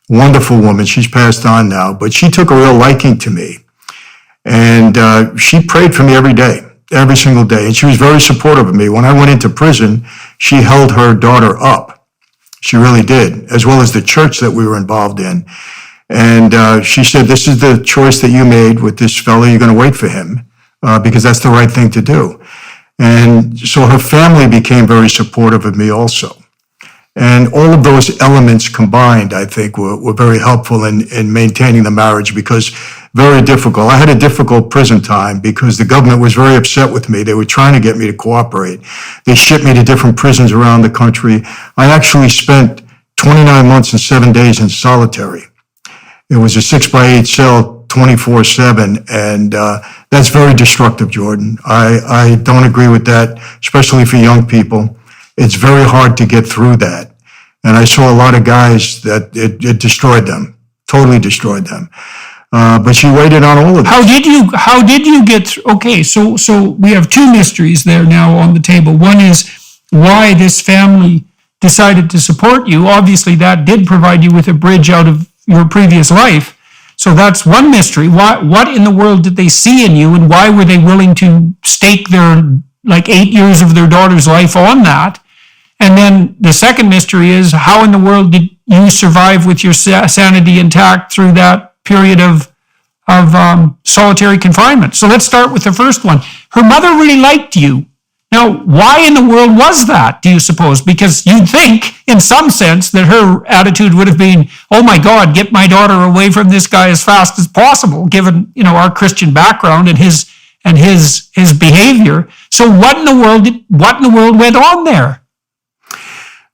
wonderful woman. She's passed on now, but she took a real liking to me. And she prayed for me every day, every single day. And she was very supportive of me. When I went into prison, she held her daughter up. She really did, as well as the church that we were involved in. And she said, this is the choice that you made with this fellow. You're going to wait for him because that's the right thing to do. And so her family became very supportive of me also. And all of those elements combined, I think, were very helpful in maintaining the marriage, because very difficult. I had a difficult prison time because the government was very upset with me. They were trying to get me to cooperate. They shipped me to different prisons around the country. I actually spent 29 months and 7 days in solitary. It was a 6x8 cell, 24/7, and that's very destructive, Jordan. I don't agree with that, especially for young people. It's very hard to get through that. And I saw a lot of guys that it destroyed them, totally destroyed them. But she waited on all of this. How did you get through? Okay, so we have two mysteries there now on the table. One is why this family decided to support you. Obviously, that did provide you with a bridge out of your previous life. So that's one mystery. What in the world did they see in you, and why were they willing to stake their 8 years of their daughter's life on that? And then the second mystery is, how in the world did you survive with your sanity intact through that period of solitary confinement? So let's start with the first one. Her mother really liked you. Now, why in the world was that, do you suppose? Because you'd think, in some sense, that her attitude would have been, oh my God, get my daughter away from this guy as fast as possible, given, our Christian background and his behavior. So what in the world went on there?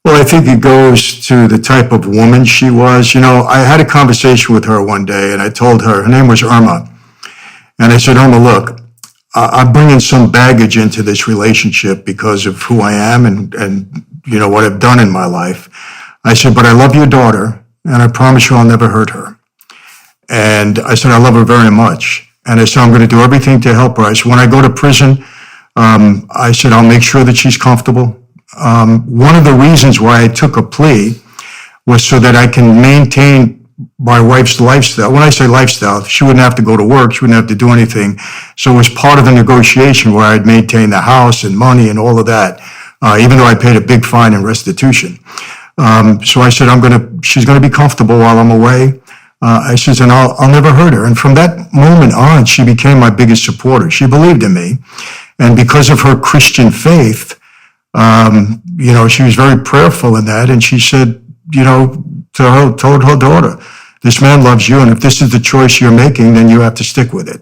Well, I think it goes to the type of woman she was. I had a conversation with her one day, and I told her name was Irma. And I said, Irma, look, I'm bringing some baggage into this relationship because of who I am and what I've done in my life. I said, but I love your daughter, and I promise you I'll never hurt her. And I said, I love her very much. And I said, I'm going to do everything to help her. I said, when I go to prison, I said, I'll make sure that she's comfortable. One of the reasons why I took a plea was so that I can maintain my wife's lifestyle. When I say lifestyle, she wouldn't have to go to work. She wouldn't have to do anything. So it was part of the negotiation where I'd maintain the house and money and all of that, even though I paid a big fine and restitution. So I said, she's going to be comfortable while I'm away. I said, and I'll never hurt her. And from that moment on, she became my biggest supporter. She believed in me. And because of her Christian faith, she was very prayerful in that. And she said, told her daughter, this man loves you, and if this is the choice you're making, then you have to stick with it.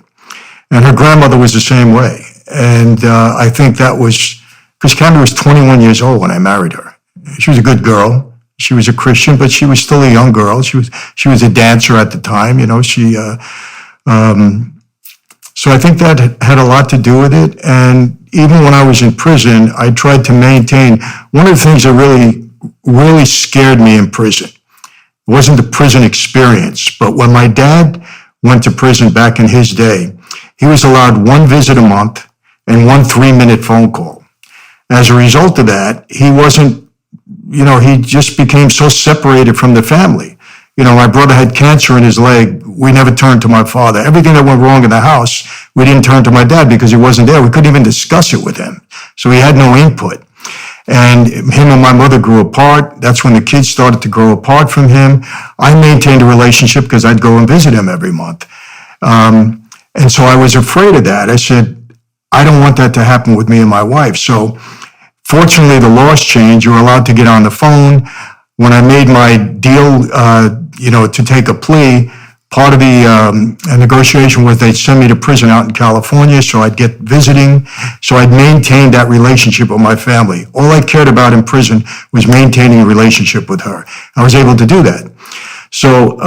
And her grandmother was the same way. And I think that was, because Candy was 21 years old when I married her. She was a good girl. She was a Christian, but she was still a young girl. She was a dancer at the time, so I think that had a lot to do with it. And even when I was in prison, I tried to maintain, one of the things that really, really scared me in prison, it wasn't the prison experience, but when my dad went to prison back in his day, he was allowed one visit a month and 1 3-minute phone call. As a result of that, he wasn't, he just became so separated from the family. My brother had cancer in his leg. We never turned to my father. Everything that went wrong in the house, we didn't turn to my dad because he wasn't there. We couldn't even discuss it with him. So he had no input. And him and my mother grew apart. That's when the kids started to grow apart from him. I maintained a relationship because I'd go and visit him every month. And so I was afraid of that. I said, I don't want that to happen with me and my wife. So fortunately, the laws changed. You were allowed to get on the phone. When I made my deal, to take a plea, part of the negotiation was they'd send me to prison out in California, so I'd get visiting. So I'd maintain that relationship with my family. All I cared about in prison was maintaining a relationship with her. I was able to do that. So,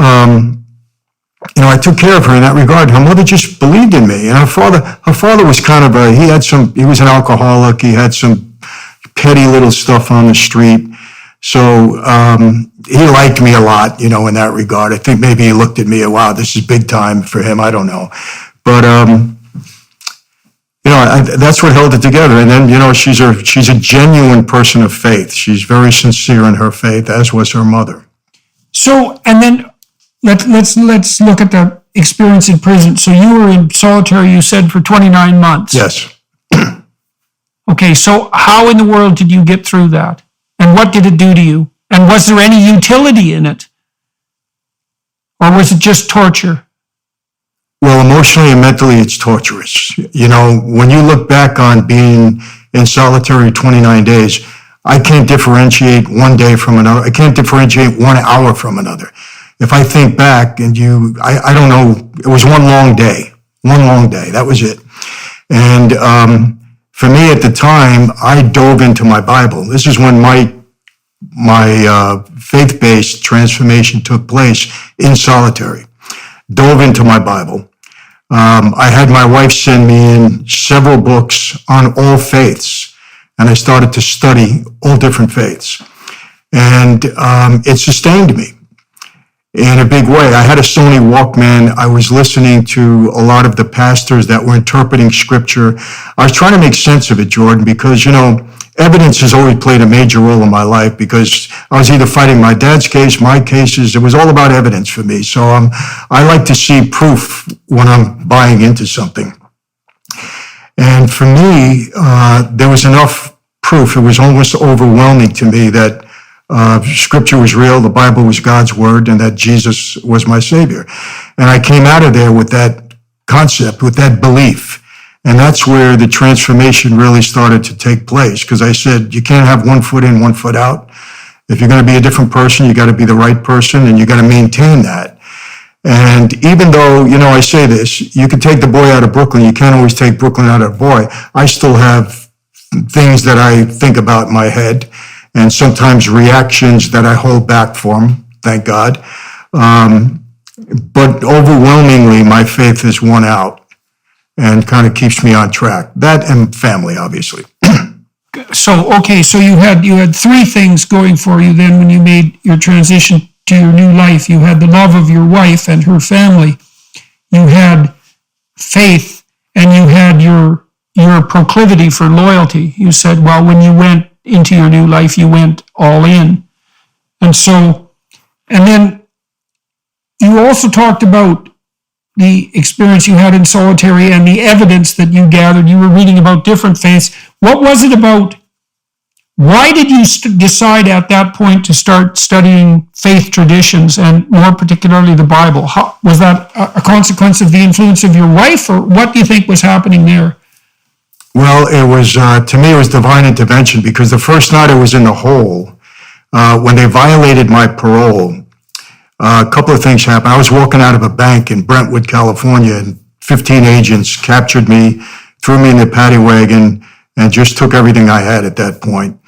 I took care of her in that regard. Her mother just believed in me. And her father was kind of he was an alcoholic. He had some petty little stuff on the street. So he liked me a lot, in that regard. I think maybe he looked at me, wow, this is big time for him. I don't know. But, that's what held it together. And then, she's a genuine person of faith. She's very sincere in her faith, as was her mother. So, and then let's look at the experience in prison. So you were in solitary, you said, for 29 months. Yes. Okay, so how in the world did you get through that? And what did it do to you? And was there any utility in it? Or was it just torture? Well, emotionally and mentally, it's torturous. When you look back on being in solitary 29 days, I can't differentiate one day from another. I can't differentiate 1 hour from another. If I think back and I don't know, it was one long day. That was it. And for me at the time, I dove into my Bible. This is when my faith-based transformation took place in solitary. Dove into my Bible. I had my wife send me in several books on all faiths, and I started to study all different faiths. And it sustained me in a big way. I had a Sony Walkman. I was listening to a lot of the pastors that were interpreting scripture. I was trying to make sense of it, Jordan, because, evidence has always played a major role in my life, because I was either fighting my dad's case, my cases. It was all about evidence for me. So I like to see proof when I'm buying into something. And for me, there was enough proof. It was almost overwhelming to me that scripture was real, the Bible was God's word, and that Jesus was my Savior. And I came out of there with that concept, with that belief. And that's where the transformation really started to take place, because I said, you can't have 1 foot in, 1 foot out. If you're going to be a different person, you got to be the right person, and you got to maintain that. And even though, I say this, you can take the boy out of Brooklyn, you can't always take Brooklyn out of the boy. I still have things that I think about in my head, and sometimes reactions that I hold back from, thank God. But overwhelmingly, my faith is won out and kind of keeps me on track. That and family, obviously. So you had 3 things going for you then when you made your transition to your new life. You had the love of your wife and her family. You had faith, and you had your proclivity for loyalty. You said, well, when you went into your new life, you went all in. And then you also talked about the experience you had in solitary and the evidence that you gathered. You were reading about different faiths. What was it about? Why did you decide at that point to start studying faith traditions, and more particularly the Bible? Was that a consequence of the influence of your wife, or what do you think was happening there? Well, it was, to me, it was divine intervention, because the first night I was in the hole, when they violated my parole, a couple of things happened. I was walking out of a bank in Brentwood, California, and 15 agents captured me, threw me in the paddy wagon, and just took everything I had at that point.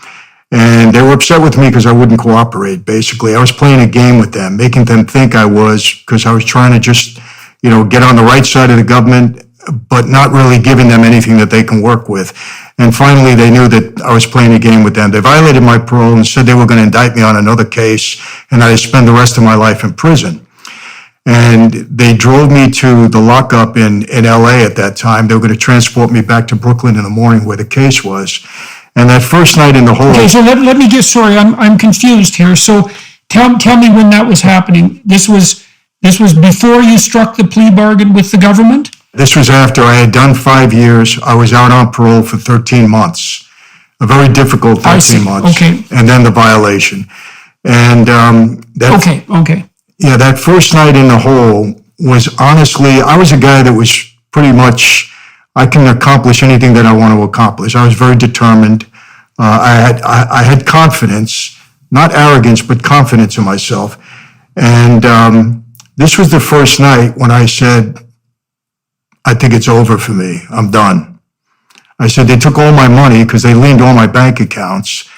And they were upset with me because I wouldn't cooperate, basically. I was playing a game with them, making them think I was, because I was trying to just, get on the right side of the government, but not really giving them anything that they can work with. And finally, they knew that I was playing a game with them. They violated my parole and said they were going to indict me on another case, and I'd spend the rest of my life in prison. And they drove me to the lockup in LA at that time. They were going to transport me back to Brooklyn in the morning where the case was. And that first night in the hole... Okay, so let me just, sorry, I'm confused here. So tell me when that was happening. This was before you struck the plea bargain with the government? This was after I had done 5 years. I was out on parole for 13 months. A very difficult 13 months. Okay. And then the violation. And Okay. Yeah, that first night in the hole was honestly, I was a guy that was pretty much, I can accomplish anything that I want to accomplish. I was very determined. I had confidence, not arrogance, but confidence in myself. And this was the first night when I said, I think it's over for me. I'm done. I said, they took all my money because they leaned all my bank accounts.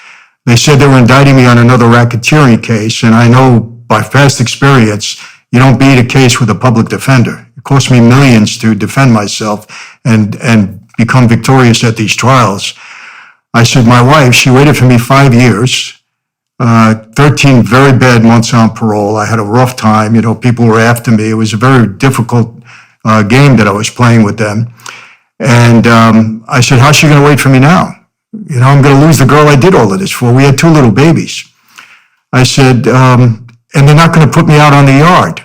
They said they were indicting me on another racketeering case, and I know by past experience, you don't beat a case with a public defender. It cost me millions to defend myself and become victorious at these trials. I said, my wife, she waited for me 5 years, 13 very bad months on parole. I had a rough time. People were after me. It was a very difficult game that I was playing with them. And I said, how's she going to wait for me now? I'm going to lose the girl I did all of this for. We had 2 little babies. I said, and they're not going to put me out on the yard.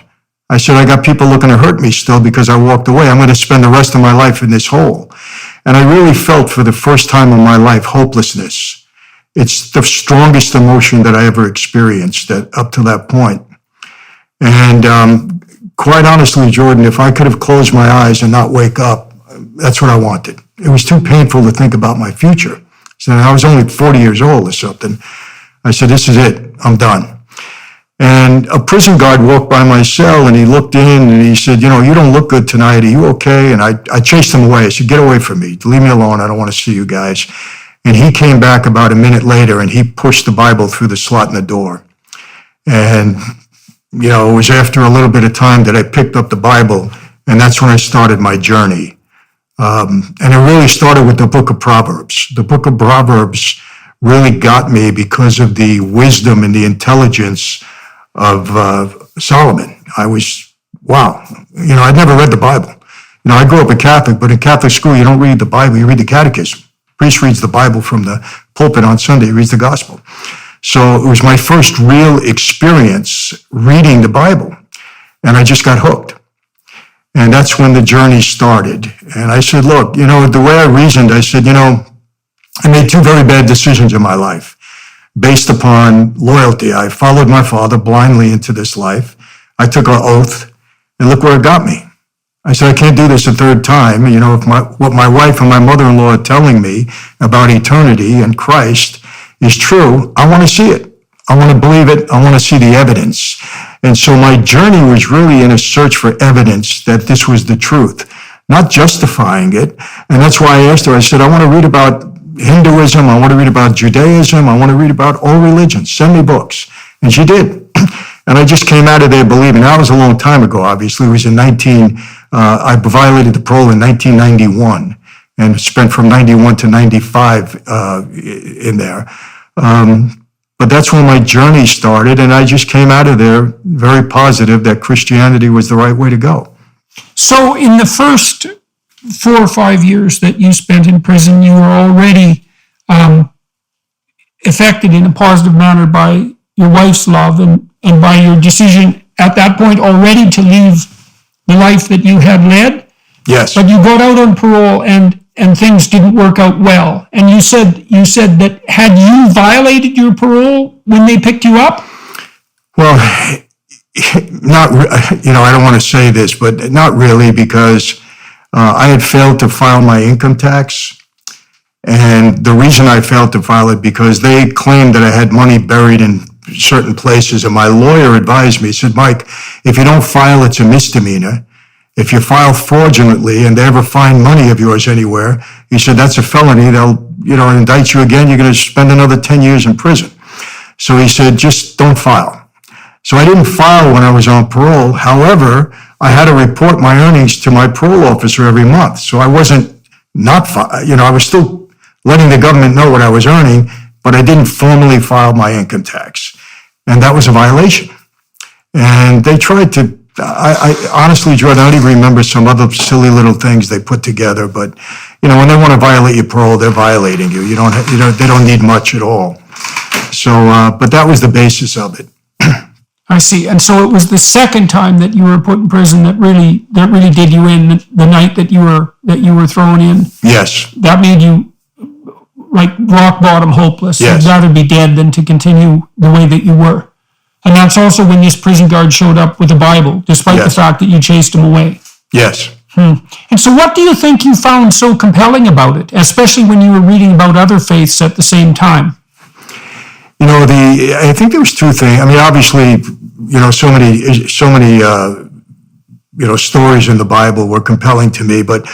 I said, I got people looking to hurt me still because I walked away. I'm going to spend the rest of my life in this hole. And I really felt for the first time in my life hopelessness. It's the strongest emotion that I ever experienced up to that point. And quite honestly, Jordan, if I could have closed my eyes and not wake up, that's what I wanted. It was too painful to think about my future. So I was only 40 years old or something. I said, this is it. I'm done. And a prison guard walked by my cell and he looked in and he said, you don't look good tonight. Are you okay? And I chased him away. I said, get away from me. Leave me alone. I don't want to see you guys. And he came back about a minute later and he pushed the Bible through the slot in the door. And, it was after a little bit of time that I picked up the Bible, and that's when I started my journey. And it really started with the book of Proverbs. The book of Proverbs really got me because of the wisdom and the intelligence of Solomon. I was, wow. I'd never read the Bible. I grew up a Catholic, but in Catholic school, you don't read the Bible, you read the catechism. The priest reads the Bible from the pulpit on Sunday, he reads the gospel. So it was my first real experience reading the Bible, and I just got hooked. And that's when the journey started. And I said, look, the way I reasoned, I said, I made two very bad decisions in my life based upon loyalty. I followed my father blindly into this life. I took an oath, and look where it got me. I said, I can't do this a third time. If what my wife and my mother-in-law are telling me about eternity and Christ is true, I want to see it. I want to believe it. I want to see the evidence. And so my journey was really in a search for evidence that this was the truth, not justifying it. And that's why I asked her, I said, I want to read about Hinduism. I want to read about Judaism. I want to read about all religions. Send me books. And she did. And I just came out of there believing. That was a long time ago, obviously. It was in I violated the parole in 1991 and spent from 91 to 95 in there. But that's when my journey started, and I just came out of there very positive that Christianity was the right way to go. So in the first 4 or 5 years that you spent in prison, you were already affected in a positive manner by your wife's love and by your decision at that point already to leave the life that you had led. Yes. But you got out on parole and things didn't work out well. And you said that had you violated your parole when they picked you up? Well, I don't want to say this, but not really, because I had failed to file my income tax. And the reason I failed to file it because they claimed that I had money buried in certain places. And my lawyer advised me, he said, Mike, if you don't file, it's a misdemeanor. If you file fraudulently and they ever find money of yours anywhere, he said, that's a felony. They'll, indict you again. You're going to spend another 10 years in prison. So he said, just don't file. So I didn't file when I was on parole. However, I had to report my earnings to my parole officer every month. So I wasn't I was still letting the government know what I was earning, but I didn't formally file my income tax. And that was a violation. And they tried to, I honestly, Jordan, I don't even remember some other silly little things they put together, but, when they want to violate your parole, they're violating you. They don't need much at all. So, but that was the basis of it. I see. And so it was the second time that you were put in prison that really did you in, the night that you were thrown in. Yes. That made you like rock bottom hopeless. Yes. You'd rather be dead than to continue the way that you were. And that's also when this prison guard showed up with a Bible, despite the fact that you chased him away. Yes. And so what do you think you found so compelling about it, especially when you were reading about other faiths at the same time? I think there was two things. I mean, obviously, so many stories in the Bible were compelling to me, but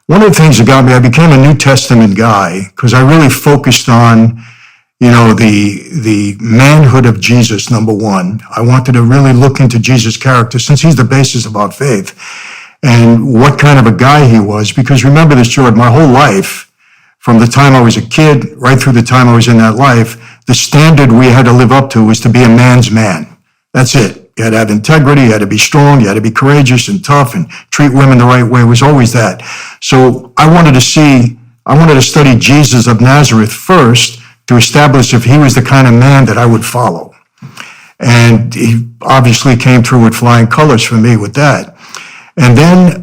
one of the things that got me, I became a New Testament guy because I really focused on, the manhood of Jesus, number one. I wanted to really look into Jesus' character since he's the basis of our faith and what kind of a guy he was. Because remember this, Jordan, my whole life, from the time I was a kid right through the time I was in that life, the standard we had to live up to was to be a man's man. That's it. You had to have integrity, you had to be strong, you had to be courageous and tough and treat women the right way. It was always that. So I wanted to study Jesus of Nazareth first to establish if he was the kind of man that I would follow. And he obviously came through with flying colors for me with that. And then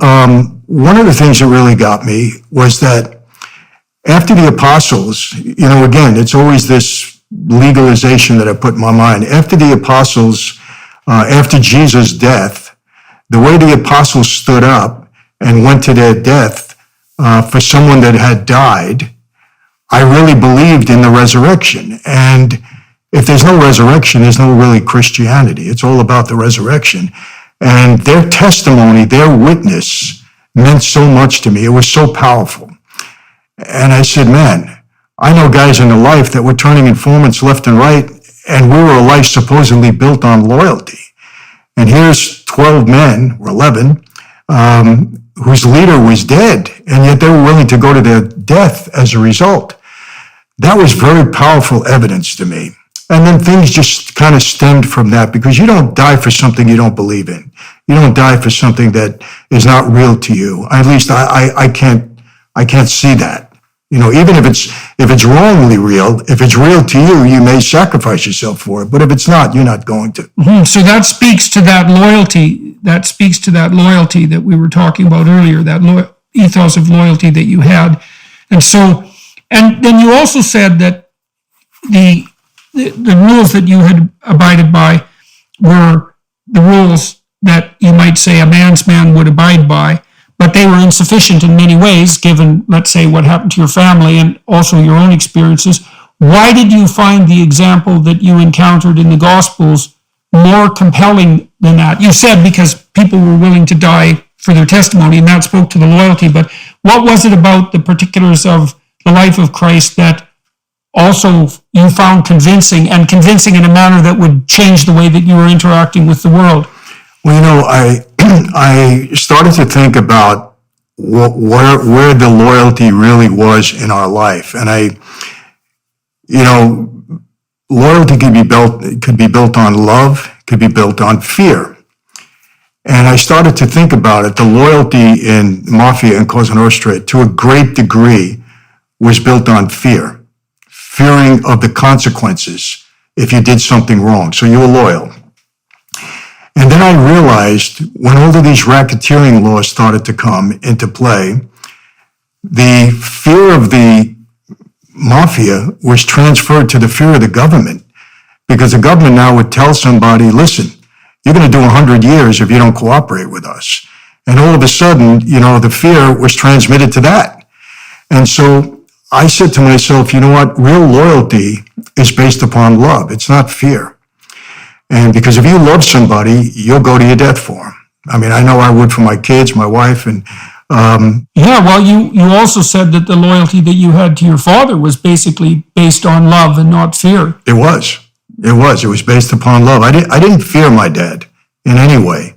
one of the things that really got me was that after the apostles, again, it's always this legalization that I put in my mind. After the apostles, after Jesus' death, the way the apostles stood up and went to their death for someone that had died, I really believed in the resurrection. And if there's no resurrection, there's no really Christianity. It's all about the resurrection. And their testimony, their witness meant so much to me. It was so powerful. And I said, man, I know guys in the life that were turning informants left and right, and we were a life supposedly built on loyalty. And here's 12 men, or 11, whose leader was dead, and yet they were willing to go to their death as a result. That was very powerful evidence to me. And then things just kind of stemmed from that, because you don't die for something you don't believe in. You don't die for something that is not real to you. At least I can't see that. You know, even if it's wrongly real, if it's real to you, you may sacrifice yourself for it. But if it's not, you're not going to. Mm-hmm. So that speaks to that loyalty. That speaks to that loyalty that we were talking about earlier, that ethos of loyalty that you had. And so, and then you also said that the rules that you had abided by were the rules that you might say a man's man would abide by, but they were insufficient in many ways, given, let's say, what happened to your family and also your own experiences. Why did you find the example that you encountered in the Gospels more compelling than that? You said because people were willing to die for their testimony, and that spoke to the loyalty, but what was it about the particulars of the life of Christ that also you found convincing, and convincing in a manner that would change the way that you were interacting with the world? Well, you know, I started to think about where the loyalty really was in our life. And loyalty could be built on love, could be built on fear. And I started to think about it. The loyalty in Mafia and Cosa Nostra, to a great degree, was built on fear. Fearing of the consequences if you did something wrong. So you were loyal. And then I realized when all of these racketeering laws started to come into play, the fear of the mafia was transferred to the fear of the government, because the government now would tell somebody, listen, you're going to do 100 years if you don't cooperate with us. And all of a sudden, the fear was transmitted to that. And so I said to myself, you know what? Real loyalty is based upon love. It's not fear. And because if you love somebody, you'll go to your death for them. I mean, I know I would for my kids, my wife, and you also said that the loyalty that you had to your father was basically based on love and not fear. It was based upon love. I didn't fear my dad in any way.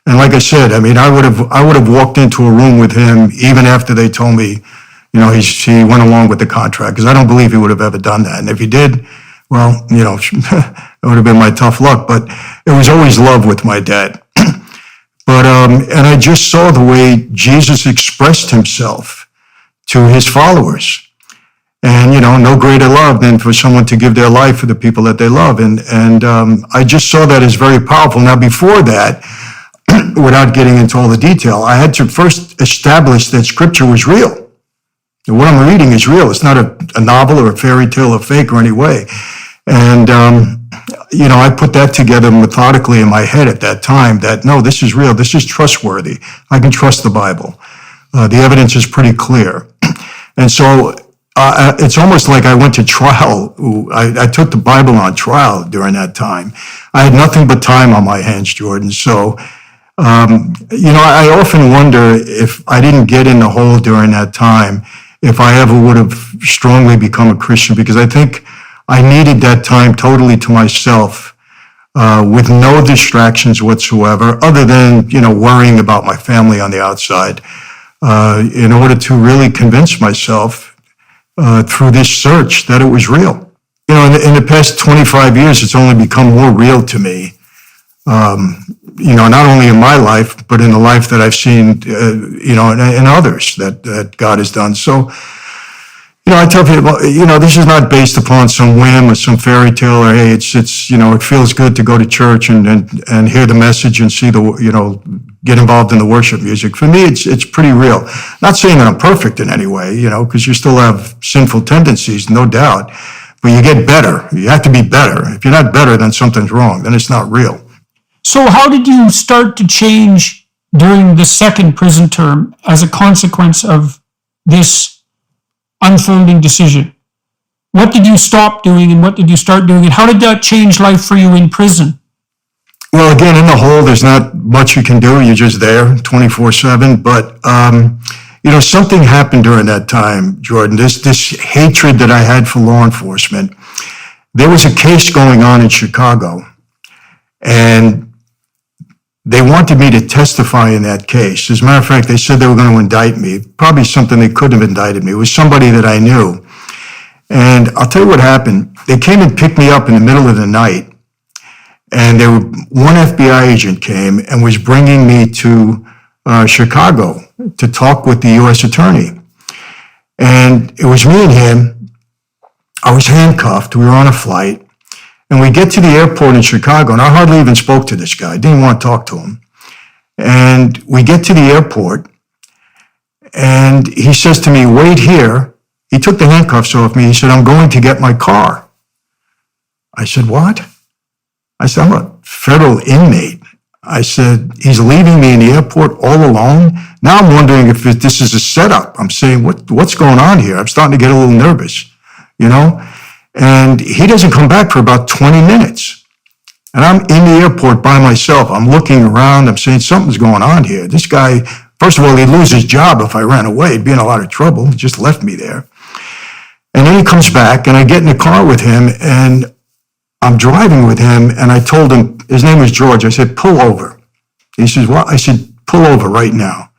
And like I said, I mean, I would have walked into a room with him even after they told me, he went along with the contract, because I don't believe he would have ever done that. And if he did, well, it would have been my tough luck. But it was always love with my dad. But and I just saw the way Jesus expressed himself to his followers. And, no greater love than for someone to give their life for the people that they love. And I just saw that as very powerful. Now, before that, without getting into all the detail, I had to first establish that Scripture was real. What I'm reading is real. It's not a novel or a fairy tale or fake or any way. And, I put that together methodically in my head at that time that, no, this is real. This is trustworthy. I can trust the Bible. The evidence is pretty clear. And so it's almost like I went to trial. I took the Bible on trial during that time. I had nothing but time on my hands, Jordan. So, I often wonder if I didn't get in the hole during that time, if I ever would have strongly become a Christian, because I think I needed that time totally to myself, with no distractions whatsoever, other than, worrying about my family on the outside, in order to really convince myself through this search that it was real. In the past 25 years, it's only become more real to me, not only in my life, but in the life that I've seen, in others that God has done. So, I tell people, this is not based upon some whim or some fairy tale, or, hey, it's it feels good to go to church and hear the message and see get involved in the worship music. For me, it's pretty real. Not saying that I'm perfect in any way, because you still have sinful tendencies, no doubt, but you get better. You have to be better. If you're not better, then something's wrong. Then it's not real. So how did you start to change during the second prison term as a consequence of this unfolding decision? What did you stop doing and what did you start doing? And how did that change life for you in prison? Well, again, in the hole, there's not much you can do. You're just there 24/7. But, something happened during that time, Jordan. This hatred that I had for law enforcement. There was a case going on in Chicago, and they wanted me to testify in that case. As a matter of fact, they said they were going to indict me. Probably something they couldn't have indicted me. It was somebody that I knew. And I'll tell you what happened. They came and picked me up in the middle of the night. And one FBI agent came and was bringing me to Chicago to talk with the U.S. attorney. And it was me and him. I was handcuffed. We were on a flight. And we get to the airport in Chicago, and I hardly even spoke to this guy. I didn't want to talk to him. And we get to the airport, and he says to me, "Wait here." He took the handcuffs off me. He said, "I'm going to get my car." I said, "What?" I said, "I'm a federal inmate." I said, "He's leaving me in the airport all alone?" Now I'm wondering if this is a setup. I'm saying, what's going on here? I'm starting to get a little nervous, And he doesn't come back for about 20 minutes. And I'm in the airport by myself. I'm looking around. I'm saying, something's going on here. This guy, first of all, he'd lose his job if I ran away. He'd be in a lot of trouble. He just left me there. And then he comes back, and I get in the car with him, and I'm driving with him, and I told him, his name was George. I said, "Pull over." He says, "What?" I said, "Pull over right now."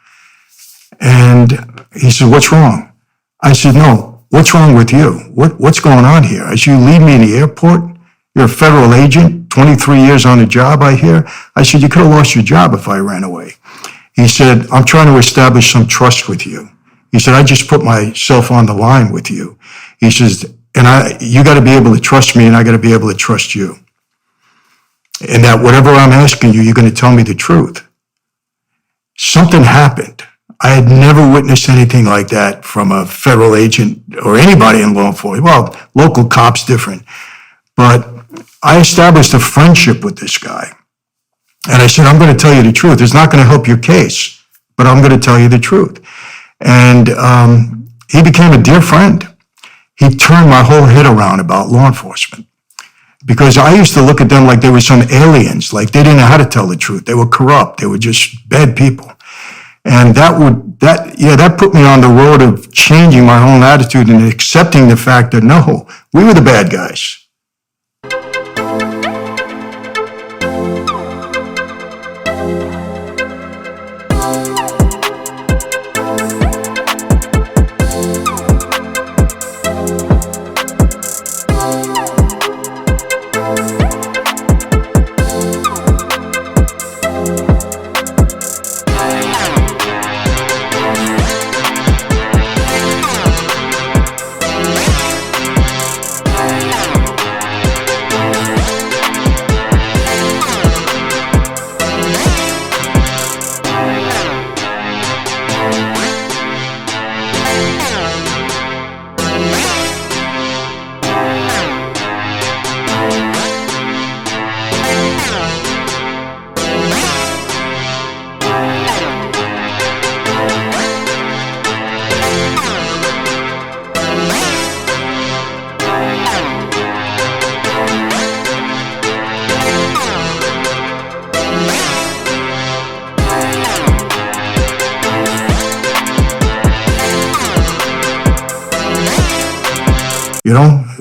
And he said, "What's wrong?" I said, "No, what's wrong with you? What's going on here?" I said, "You leave me in the airport? You're a federal agent, 23 years on the job, I hear." I said, "You could have lost your job if I ran away." He said, "I'm trying to establish some trust with you." He said, "I just put myself on the line with you." He says, you got to be able to trust me, and I got to be able to trust you. And that whatever I'm asking you, you're going to tell me the truth. Something happened. I had never witnessed anything like that from a federal agent or anybody in law enforcement. Well, local cops, different. But I established a friendship with this guy. And I said, "I'm going to tell you the truth. It's not going to help your case, but I'm going to tell you the truth." And he became a dear friend. He turned my whole head around about law enforcement, because I used to look at them like they were some aliens, like they didn't know how to tell the truth. They were corrupt. They were just bad people. And that put me on the road of changing my whole attitude and accepting the fact that, no, we were the bad guys.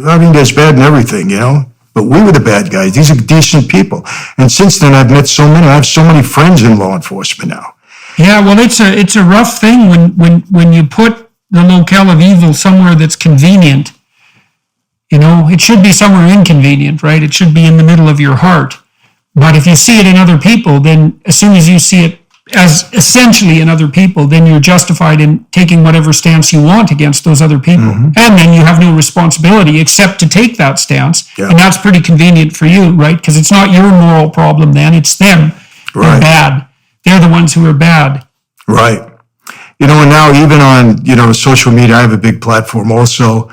I mean, there's bad in everything, but we were the bad guys. These are decent people. And since then, I've met so many. I have so many friends in law enforcement now. Yeah, well, it's a rough thing when you put the locale of evil somewhere that's convenient. It should be somewhere inconvenient, right? It should be in the middle of your heart. But if you see it in other people, then as soon as you see it as essentially in other people, then you're justified in taking whatever stance you want against those other people. Mm-hmm. And then you have no responsibility except to take that stance. Yeah. And that's pretty convenient for you, right? Because it's not your moral problem then, it's them. Right. They're bad. They're the ones who are bad. Right. And now even on, social media, I have a big platform also.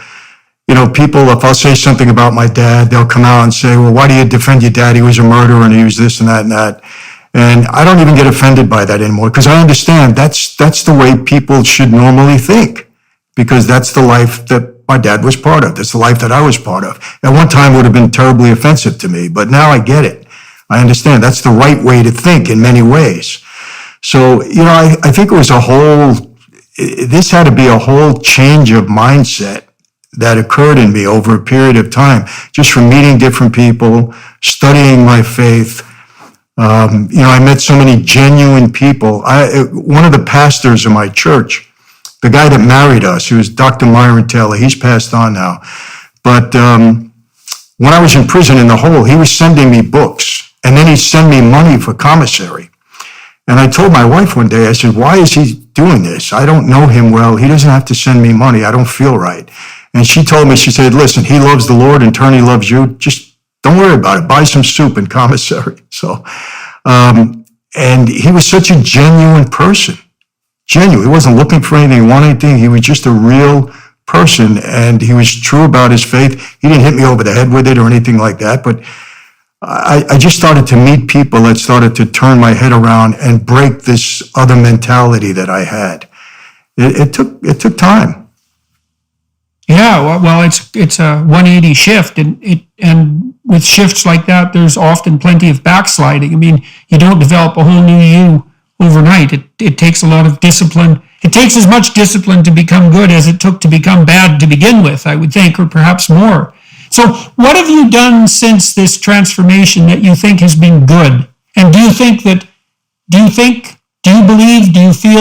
People, if I'll say something about my dad, they'll come out and say, "Well, why do you defend your dad? He was a murderer and he was this and that and that." And I don't even get offended by that anymore, because I understand that's the way people should normally think. because that's the life that my dad was part of. That's the life that I was part of. At one time it would have been terribly offensive to me, but now I get it. I understand that's the right way to think in many ways. So, I think this had to be a whole change of mindset that occurred in me over a period of time, just from meeting different people, studying my faith. I met so many genuine people. One of the pastors of my church, the guy that married us, who was Dr. Myron Taylor, he's passed on now. But when I was in prison in the hole, he was sending me books, and then he'd send me money for commissary. And I told my wife one day, I said, why is he doing this? I don't know him well. He doesn't have to send me money. I don't feel right. And she told me, she said, listen, he loves the Lord, in turn he loves you. Just don't worry about it. Buy some soup and commissary. So, and he was such a genuine person. Genuine. He wasn't looking for anything, he wanted anything. He was just a real person, and he was true about his faith. He didn't hit me over the head with it or anything like that, but I just started to meet people that started to turn my head around and break this other mentality that I had. It took time. Yeah, well, it's a 180 shift, and with shifts like that, there's often plenty of backsliding. I mean, you don't develop a whole new you overnight. It takes a lot of discipline. It takes as much discipline to become good as it took to become bad to begin with, I would think, or perhaps more. So what have you done since this transformation that you think has been good? And do you feel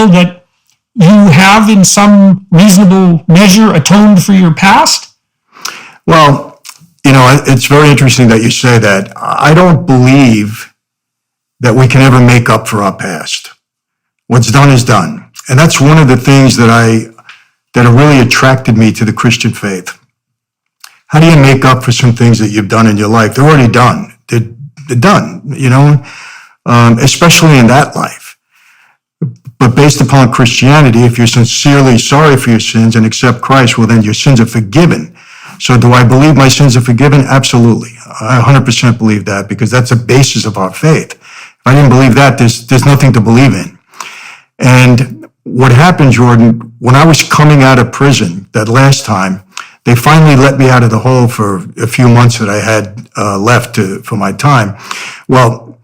that you have in some reasonable measure atoned for your past? Well, it's very interesting that you say that. I don't believe that we can ever make up for our past. What's done is done. And that's one of the things that really attracted me to the Christian faith. How do you make up for some things that you've done in your life? They're already done. They're done, especially in that life. But based upon Christianity, if you're sincerely sorry for your sins and accept Christ, well, then your sins are forgiven. So do I believe my sins are forgiven? Absolutely. I 100% believe that, because that's the basis of our faith. If I didn't believe that, there's nothing to believe in. And what happened, Jordan, when I was coming out of prison that last time, they finally let me out of the hole for a few months that I had left for my time. Well,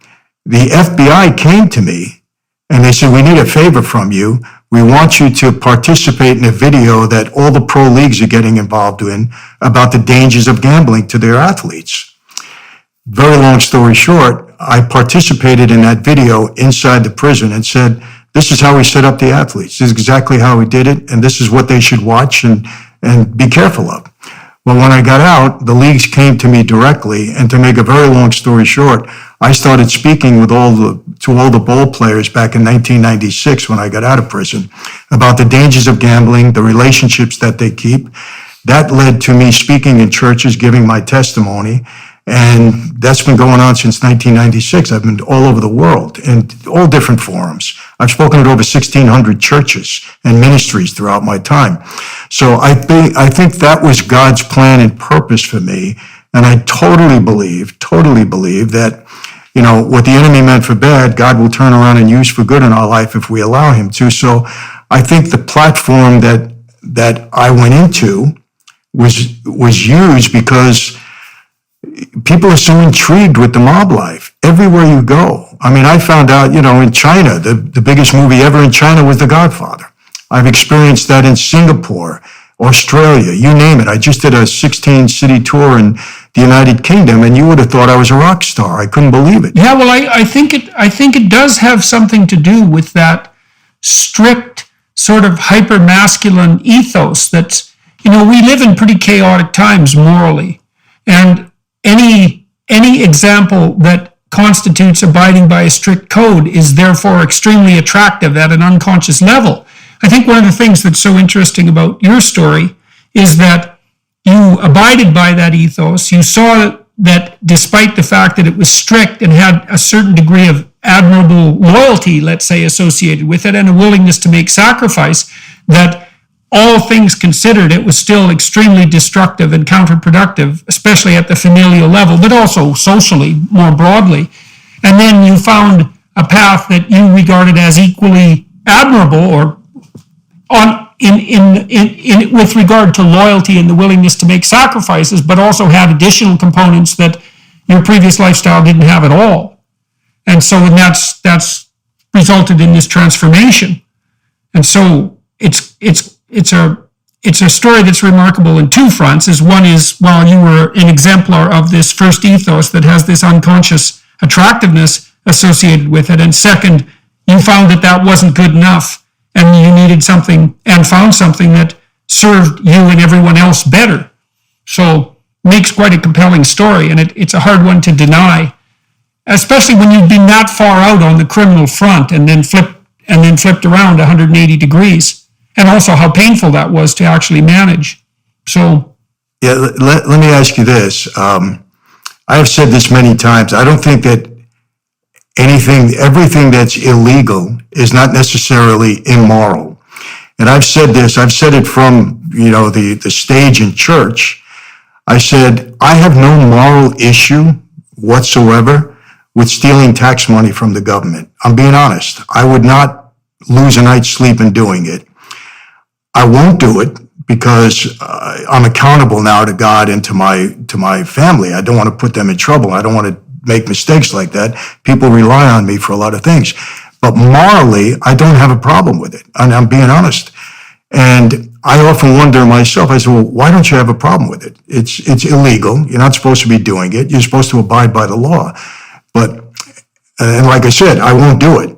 the FBI came to me and they said, we need a favor from you. We want you to participate in a video that all the pro leagues are getting involved in about the dangers of gambling to their athletes. Very long story short, I participated in that video inside the prison and said, this is how we set up the athletes. This is exactly how we did it, and this is what they should watch and be careful of. Well, when I got out, the leagues came to me directly, and to make a very long story short, I started speaking to all the ball players back in 1996 when I got out of prison about the dangers of gambling, the relationships that they keep. That led to me speaking in churches, giving my testimony, and that's been going on since 1996. I've been all over the world in all different forums. I've spoken at over 1,600 churches and ministries throughout my time. So I think that was God's plan and purpose for me. And I totally believe that, what the enemy meant for bad, God will turn around and use for good in our life if we allow him to. So I think the platform that I went into was used because people are so intrigued with the mob life everywhere you go. I mean, I found out, in China, the biggest movie ever in China was The Godfather. I've experienced that in Singapore, Australia, you name it. I just did a 16-city tour in the United Kingdom, and you would have thought I was a rock star. I couldn't believe it. Yeah, well, I think it does have something to do with that strict sort of hyper-masculine ethos that's, we live in pretty chaotic times morally, and any example that constitutes abiding by a strict code is therefore extremely attractive at an unconscious level. I think one of the things that's so interesting about your story is that you abided by that ethos. You saw that despite the fact that it was strict and had a certain degree of admirable loyalty, let's say, associated with it, and a willingness to make sacrifice, that all things considered, it was still extremely destructive and counterproductive, especially at the familial level, but also socially, more broadly. And then you found a path that you regarded as equally admirable, or with regard to loyalty and the willingness to make sacrifices, but also had additional components that your previous lifestyle didn't have at all. And so that's resulted in this transformation. And so it's a story that's remarkable in two fronts. One is, well, you were an exemplar of this first ethos that has this unconscious attractiveness associated with it. And second, you found that wasn't good enough, and you needed something, and found something that served you and everyone else better. So makes quite a compelling story, and it's a hard one to deny, especially when you've been that far out on the criminal front and then flipped around 180 degrees, and also how painful that was to actually manage. So yeah, let me ask you this. I have said this many times. I don't think that everything that's illegal is not necessarily immoral. And I've said it from, the stage in church. I said, I have no moral issue whatsoever with stealing tax money from the government. I'm being honest. I would not lose a night's sleep in doing it. I won't do it because I'm accountable now to God and to my family. I don't want to put them in trouble. I don't want to make mistakes like that. People rely on me for a lot of things. But morally, I don't have a problem with it. And I'm being honest. And I often wonder myself, I say, well, why don't you have a problem with it? It's illegal. You're not supposed to be doing it. You're supposed to abide by the law. And like I said, I won't do it.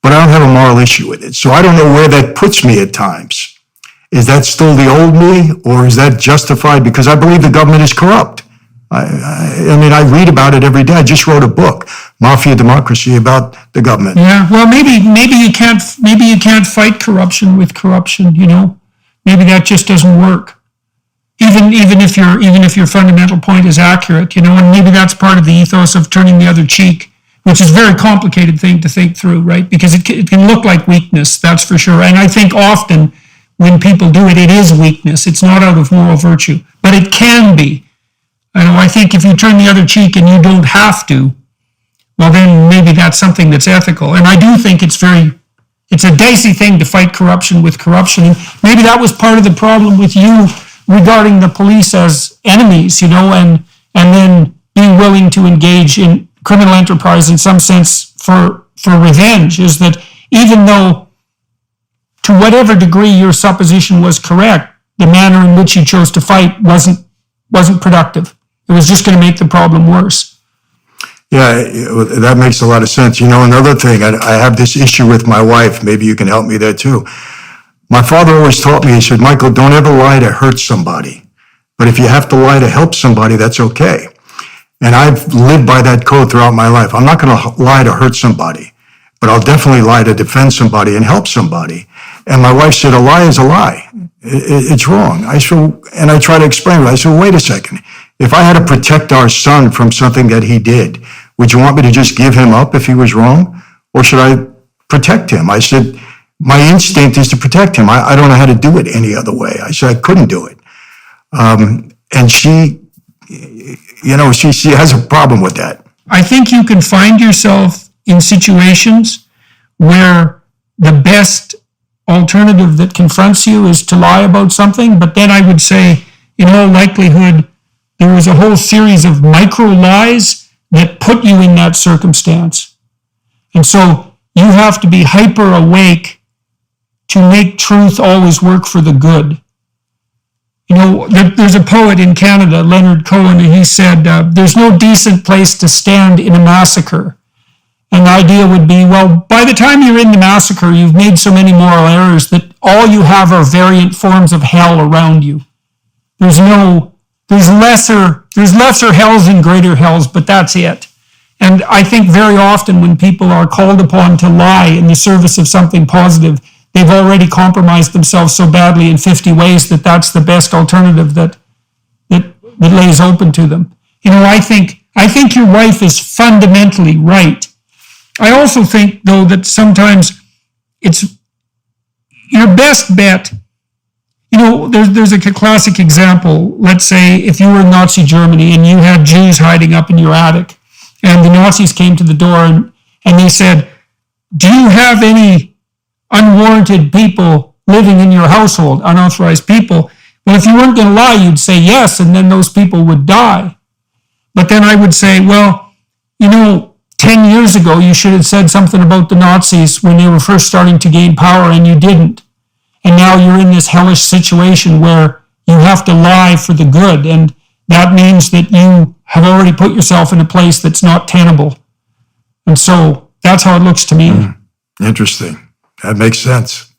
But I don't have a moral issue with it. So I don't know where that puts me at times. Is that still the old me, or is that justified? Because I believe the government is corrupt. I read about it every day. I just wrote a book, Mafia Democracy, about the government. Yeah, well, maybe you can't fight corruption with corruption. Maybe that just doesn't work. Even if your fundamental point is accurate, and maybe that's part of the ethos of turning the other cheek, which is a very complicated thing to think through, right? Because it can look like weakness, that's for sure. And I think often when people do it, it is weakness. It's not out of moral virtue, but it can be. I think if you turn the other cheek and you don't have to, well, then maybe that's something that's ethical. And I do think it's a dicey thing to fight corruption with corruption. And maybe that was part of the problem with you regarding the police as enemies, and then being willing to engage in criminal enterprise in some sense for revenge, is that even though to whatever degree your supposition was correct, the manner in which you chose to fight wasn't productive. It was just going to make the problem worse. Yeah, that makes a lot of sense. Another thing, I have this issue with my wife. Maybe you can help me there too. My father always taught me, he said, Michael, don't ever lie to hurt somebody. But if you have to lie to help somebody, that's okay. And I've lived by that code throughout my life. I'm not going to lie to hurt somebody, but I'll definitely lie to defend somebody and help somebody. And my wife said, a lie is a lie. It's wrong. And I try to explain it. I said, wait a second. If I had to protect our son from something that he did, would you want me to just give him up if he was wrong? Or should I protect him? I said, my instinct is to protect him. I don't know how to do it any other way. I said, I couldn't do it. And she has a problem with that. I think you can find yourself in situations where the best alternative that confronts you is to lie about something. But then I would say, in all likelihood, there was a whole series of micro lies that put you in that circumstance. And so you have to be hyper awake to make truth always work for the good. There's a poet in Canada, Leonard Cohen, and he said, there's no decent place to stand in a massacre. And the idea would be, well, by the time you're in the massacre, you've made so many moral errors that all you have are variant forms of hell around you. There's lesser hells and greater hells, but that's it. And I think very often when people are called upon to lie in the service of something positive, they've already compromised themselves so badly in 50 ways that that's the best alternative that lays open to them. I think your wife is fundamentally right. I also think, though, that sometimes it's your best bet. There's a classic example. Let's say if you were in Nazi Germany and you had Jews hiding up in your attic, and the Nazis came to the door and they said, do you have any unwarranted people living in your household, unauthorized people. Well, if you weren't going to lie, you'd say yes, and then those people would die. But then I would say, well, 10 years ago, you should have said something about the Nazis when they were first starting to gain power, and you didn't. And now you're in this hellish situation where you have to lie for the good, and that means that you have already put yourself in a place that's not tenable. And so that's how it looks to me. Interesting. That makes sense.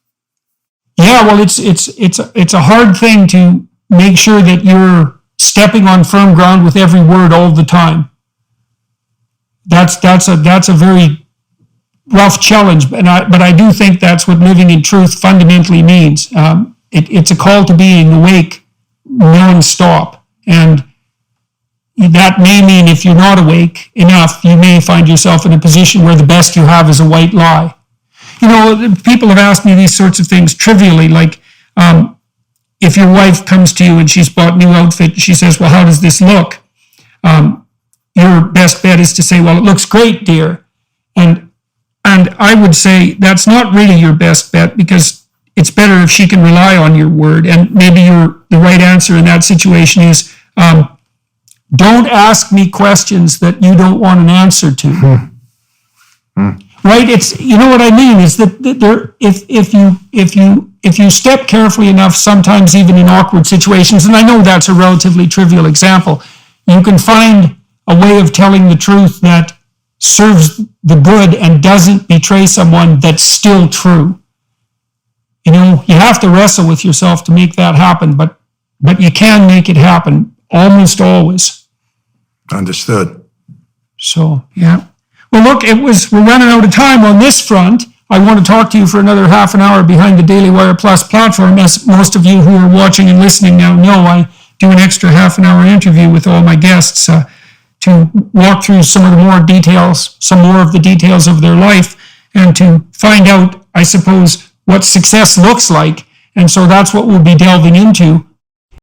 Yeah, well, it's a hard thing to make sure that you're stepping on firm ground with every word all the time. That's a very rough challenge, but I do think that's what living in truth fundamentally means. It's a call to being awake non-stop, and that may mean if you're not awake enough, you may find yourself in a position where the best you have is a white lie. People have asked me these sorts of things trivially, like if your wife comes to you and she's bought a new outfit, she says, well, how does this look? Your best bet is to say, well, it looks great, dear. And I would say that's not really your best bet, because it's better if she can rely on your word. And maybe the right answer in that situation is, don't ask me questions that you don't want an answer to. Right? It's, what I mean is that there, if you step carefully enough, sometimes even in awkward situations, and I know that's a relatively trivial example, you can find a way of telling the truth that serves the good and doesn't betray someone that's still true. You have to wrestle with yourself to make that happen, but you can make it happen almost always. Understood. So, yeah. Well, look, we're running out of time on this front. I want to talk to you for another half an hour behind the Daily Wire Plus platform. As most of you who are watching and listening now know, I do an extra half an hour interview with all my guests to walk through some more of the details of their life, and to find out, I suppose, what success looks like. And so that's what we'll be delving into